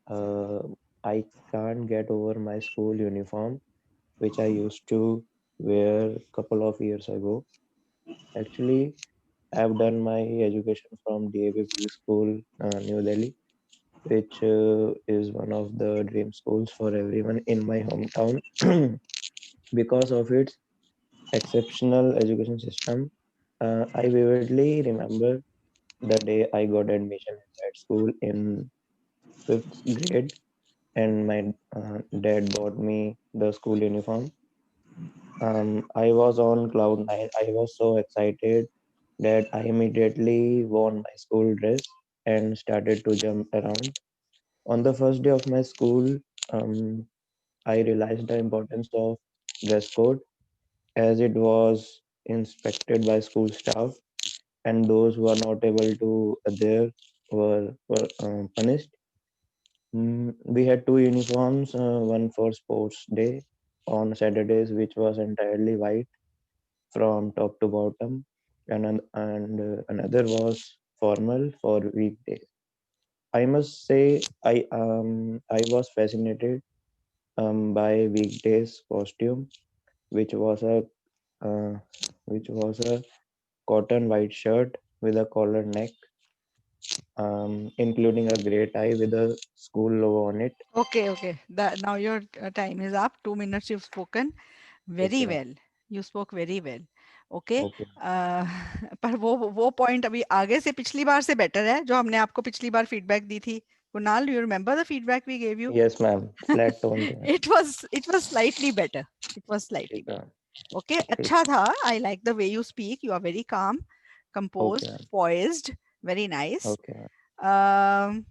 uh, I can't get over my school uniform, which I used to wear a couple of years ago. Actually, I've done my education from DAV School, New Delhi, which is one of the dream schools for everyone in my hometown. Because of its exceptional education system, I vividly remember the day I got admission in that school in fifth grade, and my dad bought me the school uniform. I was on cloud nine. I was so excited that I immediately worn my school dress and started to jump around. On the first day of my school, um, I realized the importance of dress code as it was inspected by school staff, and those who are not able to adhere were punished. We had two uniforms, one for sports day on Saturdays, which was entirely white from top to bottom, and another was formal for weekdays. I must say, I was fascinated by weekdays costume, which was a uh, cotton white shirt with a collar neck, including a gray tie with a school logo on it. Okay, okay. Now your time is up. 2 minutes you've spoken. Okay, Very ma'am. well. You spoke very well. Okay. Okay. पर वो point अभी आगे से पिछली बार से better है जो हमने आपको पिछली बार फीडबैक दी थी. Kunal, you remember the feedback we gave you? Yes, ma'am. Flat tone थे. It was slightly better. It was slightly ठीक है. better. Okay. ठीक. अच्छा था. I like the way you speak. You are very calm, Okay, composed, ma'am. poised. Very nice. Okay, ma'am. Um,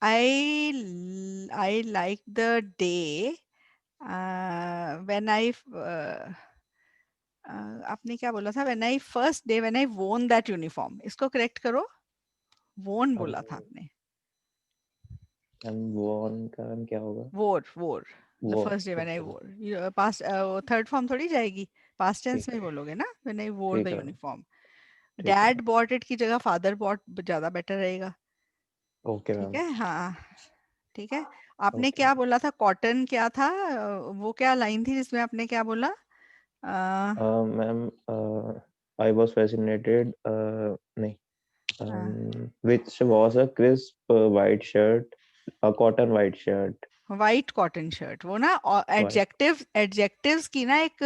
I like the day when आपने क्या बोला था? When I first day when I worn that uniform. इसको correct करो. Worn बोला था आपने. worn का मैम क्या होगा? Wore. The Wore. first day when I Okay. wore. Past third form थोड़ी जाएगी. Past tense ठीक में है. बोलोगे ना? When I wore ठीक the है. uniform. ठीक है. Dad bought it की जगह father bought ज़्यादा better रहेगा. Okay, ठीक ma'am. है? हाँ. ठीक है. आपने Okay. क्या बोला था? कॉटन क्या था? वो क्या लाइन थी जिसमें आपने क्या बोला? Ma'am, I was fascinated. नहीं. Which was a crisp white shirt, a cotton white shirt. White cotton shirt वो ना White. एडजेक्टिव्स की ना एक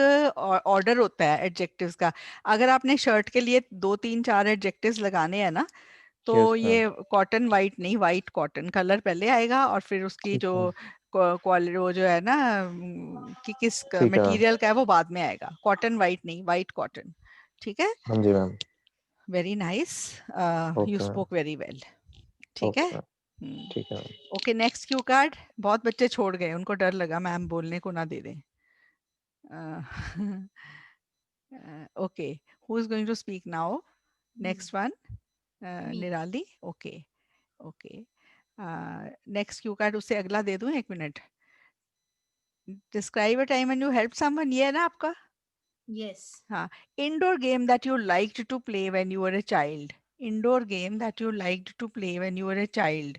ऑर्डर होता है एडजेक्टिव्स का. अगर आपने शर्ट के लिए 2 3 4 एडजेक्टिव्स लगाने हैं ना तो Yes, ma'am. ये कॉटन वाइट नहीं वाइट कॉटन कलर पहले आएगा और फिर उसकी ठीक जो है. क्वालिटी वो जो है ना कि किस ठीक है. मटेरियल का है वो बाद में आएगा. कॉटन वाइट नहीं वाइट कॉटन. ठीक है. हाँ जी ma'am. Very nice. You Okay, ma'am. Spoke very well. ठीक Okay, है. ma'am. हम्म. ठीक है. ma'am. Okay next Q card. बहुत बच्चे छोड़ गए उनको डर लगा मैम बोलने को ना दे दें. Okay who is going to speak now? Next one Me. Nirali. Okay okay next Q card उससे अगला दे दूं. 1 minute. Describe a time when you help someone. ये है ना आपका? Yes. हाँ. Indoor game that you liked to play when you were a child. Indoor game that you liked to play when you were a child.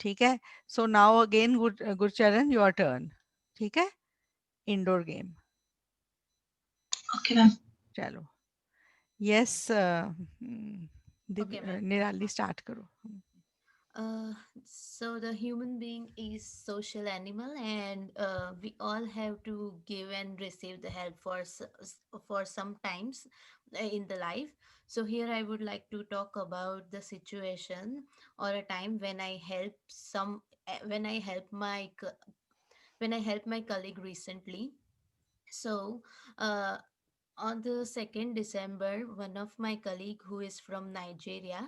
ठीक है. So now again Gurcharan your turn. ठीक है. Indoor game. Okay, ma'am. चलो. Yes Okay, ma'am. निराली start करो. Uh, so the human being is social animal, and we all have to give and receive the help for some times in the life. So here I would like to talk about the situation or a time when I help some when I help my when I helped my colleague recently. So uh, on the 2nd December, one of my colleague who is from Nigeria,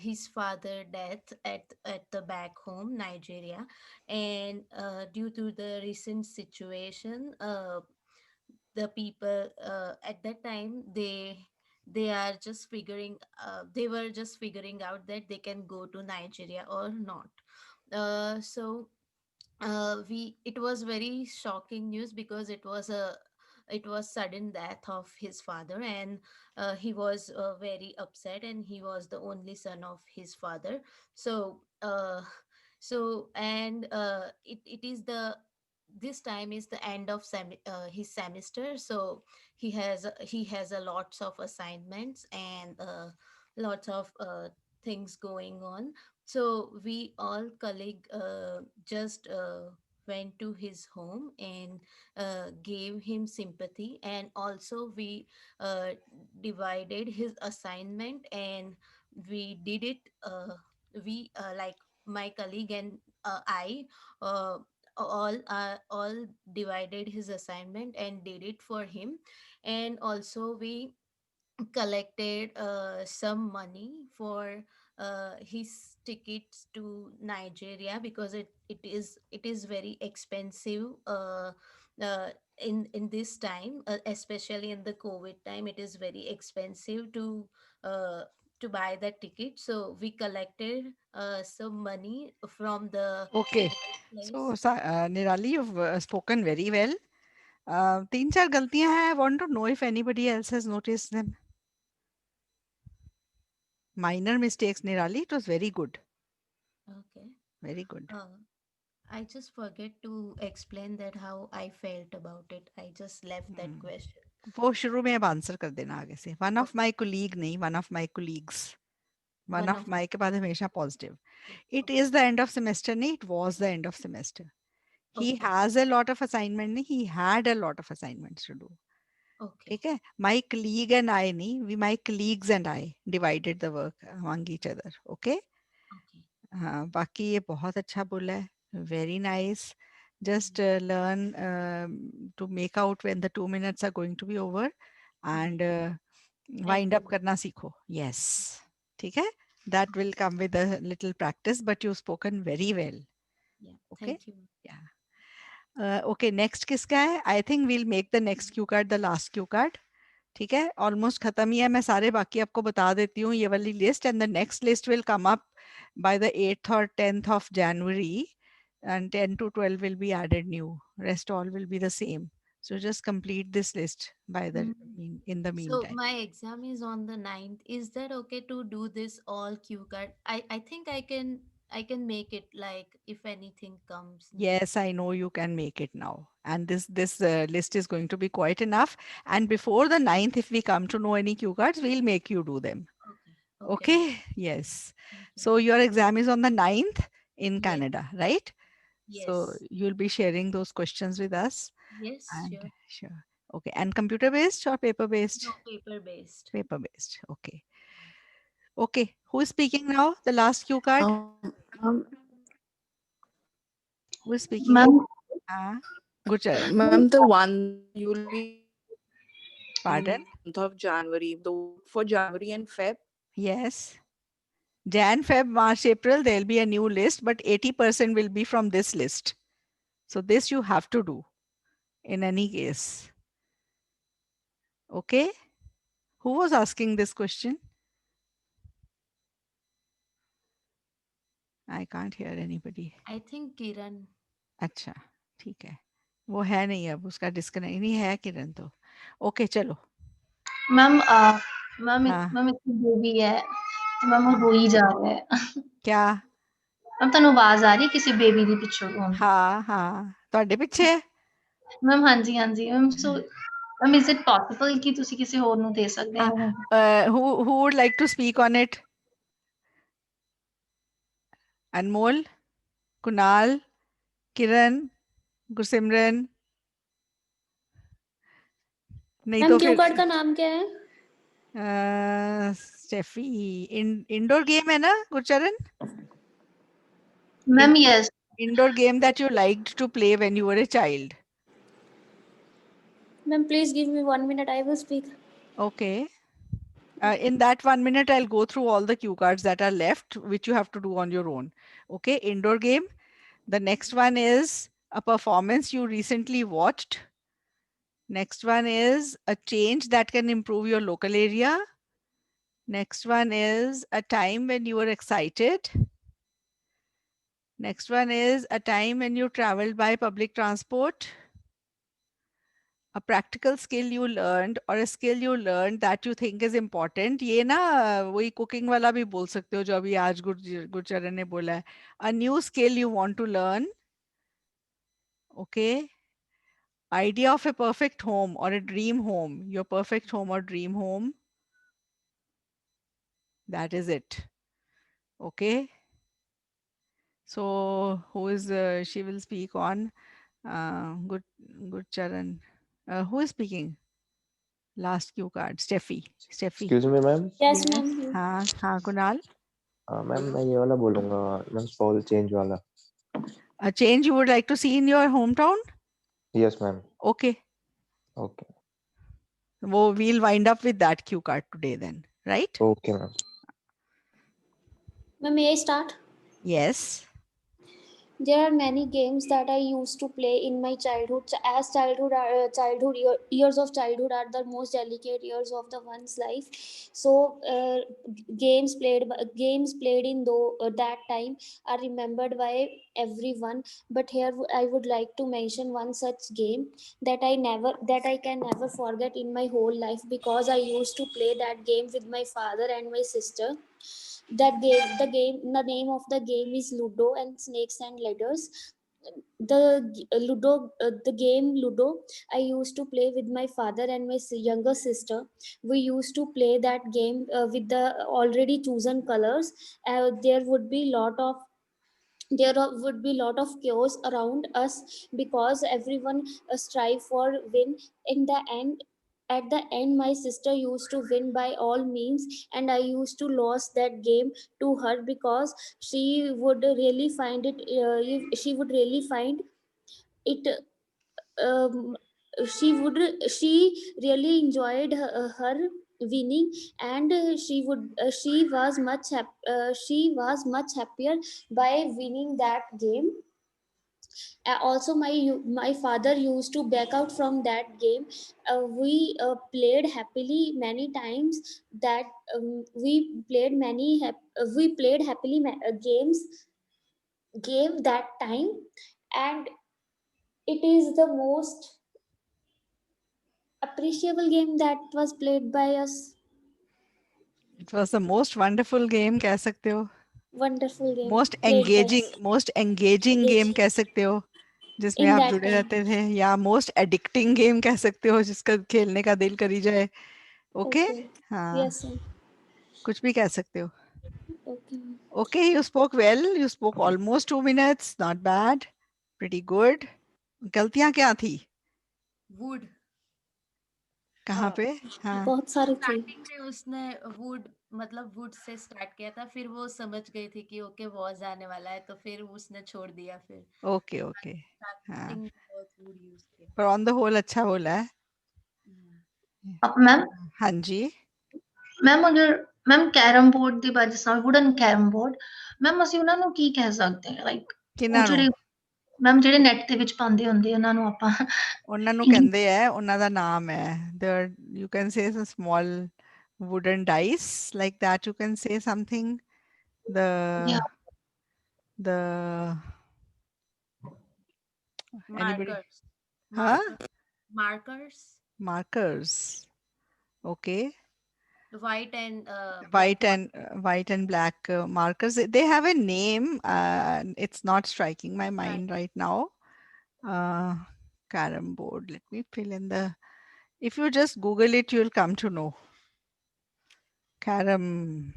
his father death at the back home Nigeria, and due to the recent situation, the people at that time they are just figuring they were just figuring out that they can go to Nigeria or not. So we it was very shocking news because it was sudden death of his father, and he was very upset, and he was the only son of his father. So and it is the this time is the end of his semester, so he has a lots of assignments and lots of things going on. So we all colleague just went to his home and gave him sympathy, and also we uh, divided his assignment, and we did it we like my colleague and I uh, all divided his assignment and did it for him. And also we collected some money for his tickets to Nigeria, because it is very expensive uh, in this time, especially in the COVID time. It is very expensive uh, to buy the ticket. So we collected some money from the Okay. So, place. Nirali, you've spoken very well. तीन चार गलतियां हैं. I want to know if anybody else has noticed them. Minor mistakes, Nirali. It was very good. Okay. Very good. I just forget to explain that how I felt about it. I just left that question. वो शुरू में अब answer कर देना आगे से. One of Okay. my colleague नहीं, one of my colleagues. One One of of my के बाद हमेशा positive. It okay. is the end of semester नहीं, it was the end of semester. He Okay. has a lot of assignment नहीं, he had a lot of assignments to do. Okay. ठीक है? My colleague and I नहीं, my colleagues and I divided the work among each other. Okay? Okay. हाँ, बाकी ये बहुत अच्छा बोला है. Very nice. Just learn to make out when the 2 minutes are going to be over and wind up करना सीखो. Yes. ठीक है? That will come with a little practice, but you've spoken very well. Yeah. Okay? Thank you. Yeah. Okay, next किसका है? I think we'll make the next cue card the last cue card. ठीक है? Almost खत्म ही है. मैं सारे बाकी आपको बता देती हूँ ये वाली list, and the next list will come up by the 8th or 10th of January, and 10 to 12 will be added new. Rest all will be the same. So just complete this list by the in the So meantime. my exam is on the 9th. Is that okay to do this all cue card? I think I can make it, like, if anything comes. Yes, I know you can make it now. And this list is going to be quite enough. And before the 9th, if we come to know any cue cards, we'll make you do them. Okay. Okay. Okay? Yes. Thank you. So your exam is on the 9th in Yes. Canada, right? So Yes. you'll be sharing those questions with us. Yes, And sure. sure. Okay. And computer based or paper based? No, paper based. Paper based. Okay. Okay. Who is speaking now? The last cue card? Who is speaking? Ma'am, Gujarat. Ma'am, the one you'll be Pardon? month of January, the for January and Feb. Yes. Jan, Feb, March, April, there'll be a new list, but 80% will be from this list. So this you have to do in any case. Okay? Who was asking this question? I can't hear anybody. I think Kiran. अच्छा, ठीक है. वो है नहीं अब उसका disconnect नहीं है किरण तो. ओके चलो. मैम मैम हाँ. मैम इतनी बेबी है मैम वो रो ही जा रहा है. क्या? मैम ਤੁਹਾਨੂੰ ਆਵਾਜ਼ ਆ ਰਹੀ ਕਿਸੇ ਬੇਬੀ ਦੀ ਪਿੱਛੋਂ ਰੋਣ? ਹਾਂ ਤੁਹਾਡੇ ਪਿੱਛੇ? ਮੈਮ ਹਾਂਜੀ ma'am so ma'am is it possible ਕਿ ਤੁਸੀਂ ਕਿਸੇ ਹੋਰ ਨੂੰ ਦੇ ਸਕਦੇ ਹੋ? who would like to speak on it? Anmol, Kunal, Kiran, Gursimran. नहीं तो मैम क्यू फिर कार्ड का नाम क्या है? स्टेफी. इंडोर गेम है ना Gurcharan? Ma'am yes. Indoor game that you liked to play when you were a child. Ma'am, please give me 1 minute. I will speak. Okay. In that 1 minute, I'll go through all the cue cards that are left, which you have to do on your own. Okay. Indoor game. The next one is a performance you recently watched. Next one is a change that can improve your local area. Next one is a time when you were excited. Next one is a time when you traveled by public transport. A practical skill you learned or a skill you learned that you think is important. ये ना वही cooking वाला भी बोल सकते हो जो अभी आज गुरचरण ने बोला है. A new skill you want to learn. Okay. Idea of a perfect home or a dream home. Your perfect home or dream home. That is it. Okay. So who is she will speak on Gurcharan. Who is speaking? Last cue card. Steffi. Excuse me, ma'am. Yes, Yes. ma'am. हाँ Kunal. Ma'am मैं ये वाला बोलूंगा ma'am Supaul change वाला. A change you would like to see in your hometown? Yes, ma'am. Okay. Okay. we'll wind up with that cue card today then, right? Okay, ma'am. May I start? Yes. There are many games that I used to play in my childhood. As years of childhood are the most delicate years of the one's life. So games played in that time are remembered by everyone. But here I would like to mention one such game that I can never forget in my whole life, because I used to play that game with my father and my sister. The name of the game is Ludo and Snakes and Ladders. The game Ludo, I used to play with my father and my younger sister. We used to play that game with the already chosen colors. Would be lot of chaos around us, because everyone strive for win. In the end, at the end, my sister used to win by all means, and I used to lose that game to her, because she would really find it she would really find it um, she really enjoyed her winning, and she was much happier by winning that game. Also, my father used to back out from that game. We played happily many times. That we played happily games game that time, and it is the most appreciable game that was played by us. It was the most wonderful game कह सकते हो. Wonderful game Most played by us. engaging game कह सकते हो, जिसमें In आप that जुड़े time. रहते थे, या most addicting game कह सकते हो, जिसका खेलने का दिल करी जाए. Okay? Okay. हाँ, Yes, sir. कुछ भी कह सकते हो. Okay. Okay, you spoke well. You spoke almost 2 minutes. Not bad. Pretty good. गलतियां क्या थी? वुड कहाँ पे? हाँ. बहुत सारी थी. स्टार्टिंग में उसने वुड मतलब वुड से स्टार्ट किया था, फिर वो समझ गई थी कि ओके वॉज आने वाला है, तो फिर उसने छोड़ दिया. फिर ओके ओके. हाँ. स्टार्टिंग बहुत वुड यूज किया. पर ऑन द होल अच्छा बोला है. मैम हाँ जी. ਮੈਮ ਅਗਰ ਮੈਮ ਕੈਰਮ ਬੋਰਡ ਦੀ ਬਾਤ, ਜਿਸ ਤਰ੍ਹਾਂ ਵੁਡਨ ਕੈਰਮ ਬੋਰਡ, ਮੈਮ ਅਸੀਂ ਉਹਨਾਂ ਨੂੰ ਕੀ ਕਹਿ ਸਕਦੇ ਹਾਂ? ਲਾਈਕ ਉਹ ਕਿਹਨਾਂ ਨੂੰ? ਜਿਹੜੇ ਮੈਮ ਜਿਹੜੇ ਨੈਟ ਦੇ ਵਿੱਚ ਪਾਉਂਦੇ ਹੁੰਦੇ, ਉਹਨਾਂ ਨੂੰ ਆਪਾਂ ਉਹਨਾਂ ਨੂੰ ਕਹਿੰਦੇ ਆ, ਉਹਨਾਂ ਦਾ ਨਾਮ ਹੈ, there you can say a small wooden dice like that, you can say something. The anybody? Markers. Huh? Markers. Markers. Okay. White and White and black markers. They have a name. It's not striking my mind right now. Carom board. Let me fill in the. If you just Google it, you'll come to know. Carom.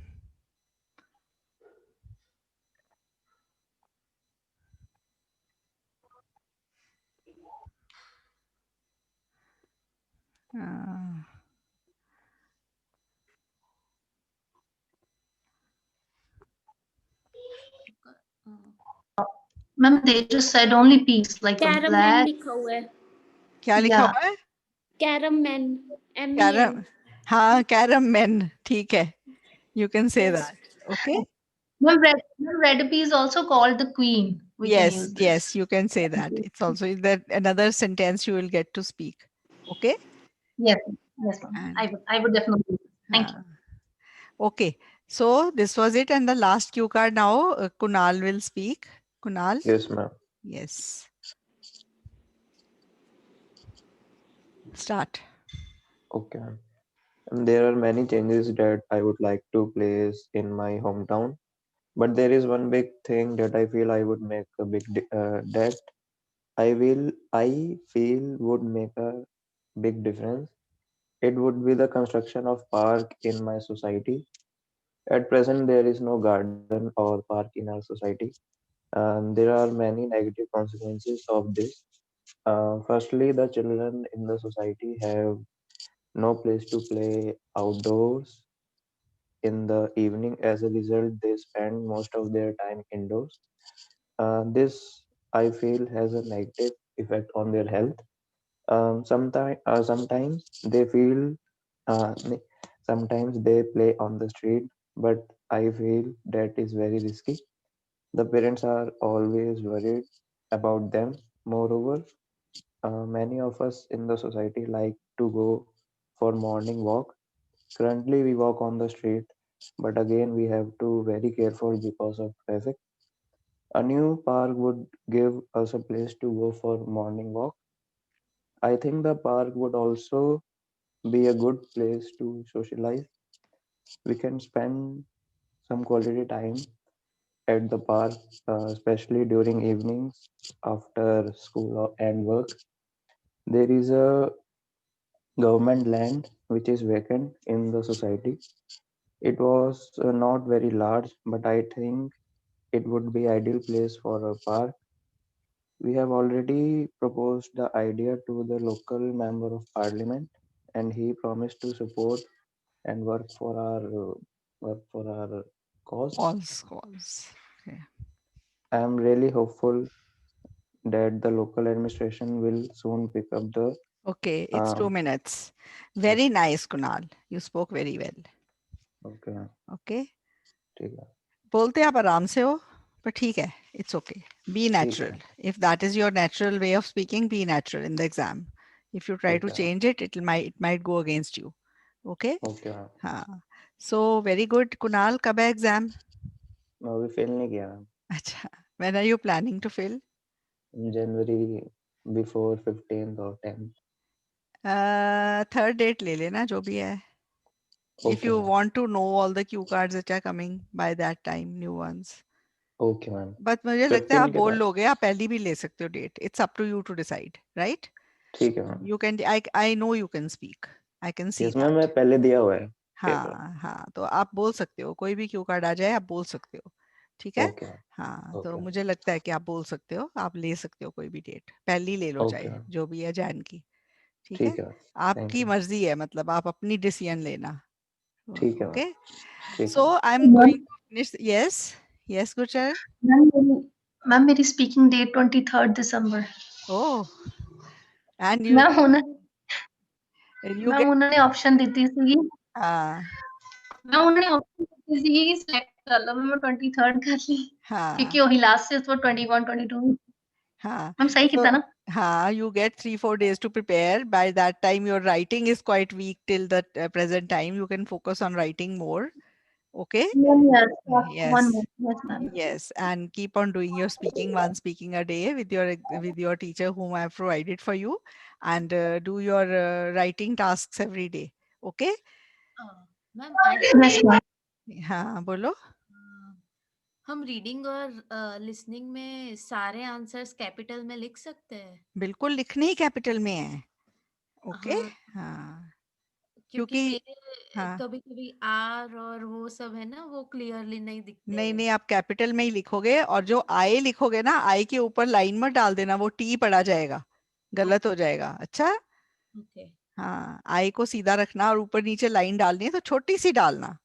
Ma'am, they just said only piece, like a Carom Man black. लिखा हुआ है. क्या लिखा हुआ है? Carom Man. Carom. हाँ, Carom Men. ठीक है. You can say Yes. that. Okay. Ma'am, red pea is also called the queen. We can use this. Yes, you can say that. It's also that another sentence you will get to speak. Okay. Yes, yes, ma'am. I would definitely. Thank you. Okay. So this was it, and the last cue card now. Kunal will speak. Kunal. Yes, ma'am. Yes. Start. Okay, ma'am. And there are many changes that I would like to place in my hometown, but there is one big thing that I feel I would make a that I feel would make a big difference. It would be the construction of park in my society. At present, there is no garden or park in our society, and there are many negative consequences of this. Firstly, the children in the society have no place to play outdoors in the evening. As a result, they spend most of their time indoors. This, I feel, has a negative effect on their health. Sometimes they feel, uh, ne- sometimes they play on the street, but I feel that is very risky. The parents are always worried about them. Moreover, many of us in the society like to go for morning walk. Currently, we walk on the street, but again, we have to very careful because of traffic. A new park would give us a place to go for morning walk. I think the park would also be a good place to socialize. We can spend some quality time at the park, especially during evenings after school and work. There is a government land which is vacant in the society. It was not very large, but I think it would be ideal place for a park. We have already proposed the idea to the local member of parliament, and he promised to support and work for our cause. Calls. Okay. I am really hopeful that the local administration will soon pick up the. Okay, it's 2 minutes. Very nice, Kunal. You spoke very well. Okay. Okay. ठीक है. बोलते आप आराम से हो पर ठीक है, it's okay. Be ठीक natural. है. If that is your natural way of speaking, be natural in the exam. If you try ठीक to है. change it, it might go against you. Okay? Okay. हाँ. So very good. Kunal, कब है exam? मैं अभी fail नहीं किया. अच्छा. When are you planning to fill? January before 15th or 10th. Third date ले लेना जो भी है. If Okay, you ma'am. want to know all the cue cards that are coming by that time, new ones. Okay, ma'am. But मुझे लगता है 15 आप के बोल बाद. लोगे, आप पहली भी ले सकते हो date. It's up to you to decide, right? ठीक है ma'am. You can. I know you can speak. I can see Yes, ma'am मैं that. पहले दिया हुआ है. हाँ हाँ, तो आप बोल सकते हो, कोई भी क्यू कार्ड आ जाए आप बोल सकते हो. ठीक है. Okay. हाँ, तो Okay. मुझे लगता है कि आप बोल सकते हो, आप ले सकते हो कोई भी डेट, पहली ले लो Okay, चाहे ma'am. जो भी है जैन की. ठीक है. ठीक है. Thank आपकी you. मर्जी है, मतलब आप अपनी डिसीजन लेना. ठीक है Okay. मैम. ठीक So है. I'm going to finish. Yes, Gurchar. Ma'am मेरी स्पीकिंग डेट 23 दिसंबर. Oh, and you ma'am get. उन्होंने ऑप्शन दी थी हाँ मैं उन्होंने ऑप्शन दी थी कि सिलेक्ट कर लो. मैं 23 कर ली क्योंकि हाँ वही लास्ट से 21 22. हाँ. मैम सही So किया ना. हाँ, you get 3-4 days to prepare. By that time, your writing is quite weak till the present time. You can focus on writing more. Okay. Yes, one Yes. more. Yes, ma'am. Yes, and keep on doing your speaking, one speaking a day with your teacher whom I have provided for you, and do your writing tasks every day. Okay. Ma'am Yes, ma'am. हाँ बोलो. हम reading और listening में सारे answers capital में लिख सकते हैं. बिल्कुल लिखने ही कैपिटल में है. ओके. हाँ, हाँ क्योंकि क्योंकि मेरे हाँ कभी कभी आर और वो सब है ना, वो क्लियरली नहीं दिखते नहीं हैं. नहीं, आप कैपिटल में ही लिखोगे, और जो आई लिखोगे ना, आई के ऊपर लाइन मत डाल देना, वो टी पढ़ा जाएगा, गलत हो जाएगा. अच्छा. ओके हाँ, आई को सीधा रखना और ऊपर नीचे लाइन डालनी है तो छोटी सी डालना.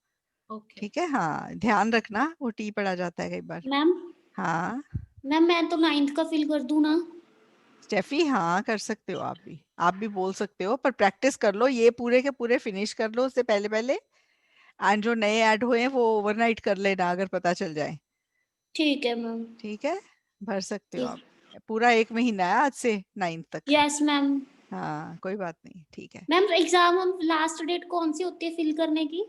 ओके ठीक है. हाँ, ध्यान रखना, वो टी पढ़ा जाता है कई बार. मैम हाँ मैम मैं तो 9th का फिल कर दूं ना. स्टेफी, हाँ कर सकते हो, आप भी बोल सकते हो, पर प्रैक्टिस कर लो, ये पूरे के पूरे फिनिश कर लो उससे पहले पहले. एंड जो नए ऐड हुए हैं वो ओवरनाइट कर लेना अगर पता चल जाए. ठीक है मैम. ठीक है, भर सकते हो ठीक. आप. पूरा 1 महीना है आज से 9th तक. Yes ma'am. हाँ कोई बात नहीं. ठीक है. मैम एग्जाम लास्ट डेट कौन सी होती है फिल करने की?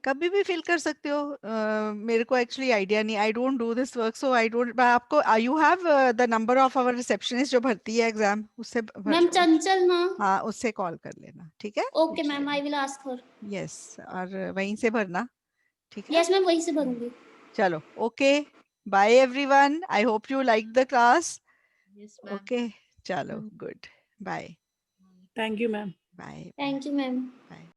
कभी भी फिल कर सकते हो. मेरे को एक्चुअली आइडिया नहीं, I don't do this work, so I don't. आपको you have the number of our receptionist जो भरती है एग्जाम, उससे मैम चंचल ना. हाँ उससे कॉल कर लेना. ठीक है. Okay ma'am, I will ask her. Yes, और वहीं से भरना. ठीक है. यस मैम वहीं से भरूंगी. चलो. Okay. Bye everyone. I hope you like the class. Yes ma'am. Okay. चलो. Good. Bye. Thank you, ma'am. Bye. Thank you ma'am. Bye.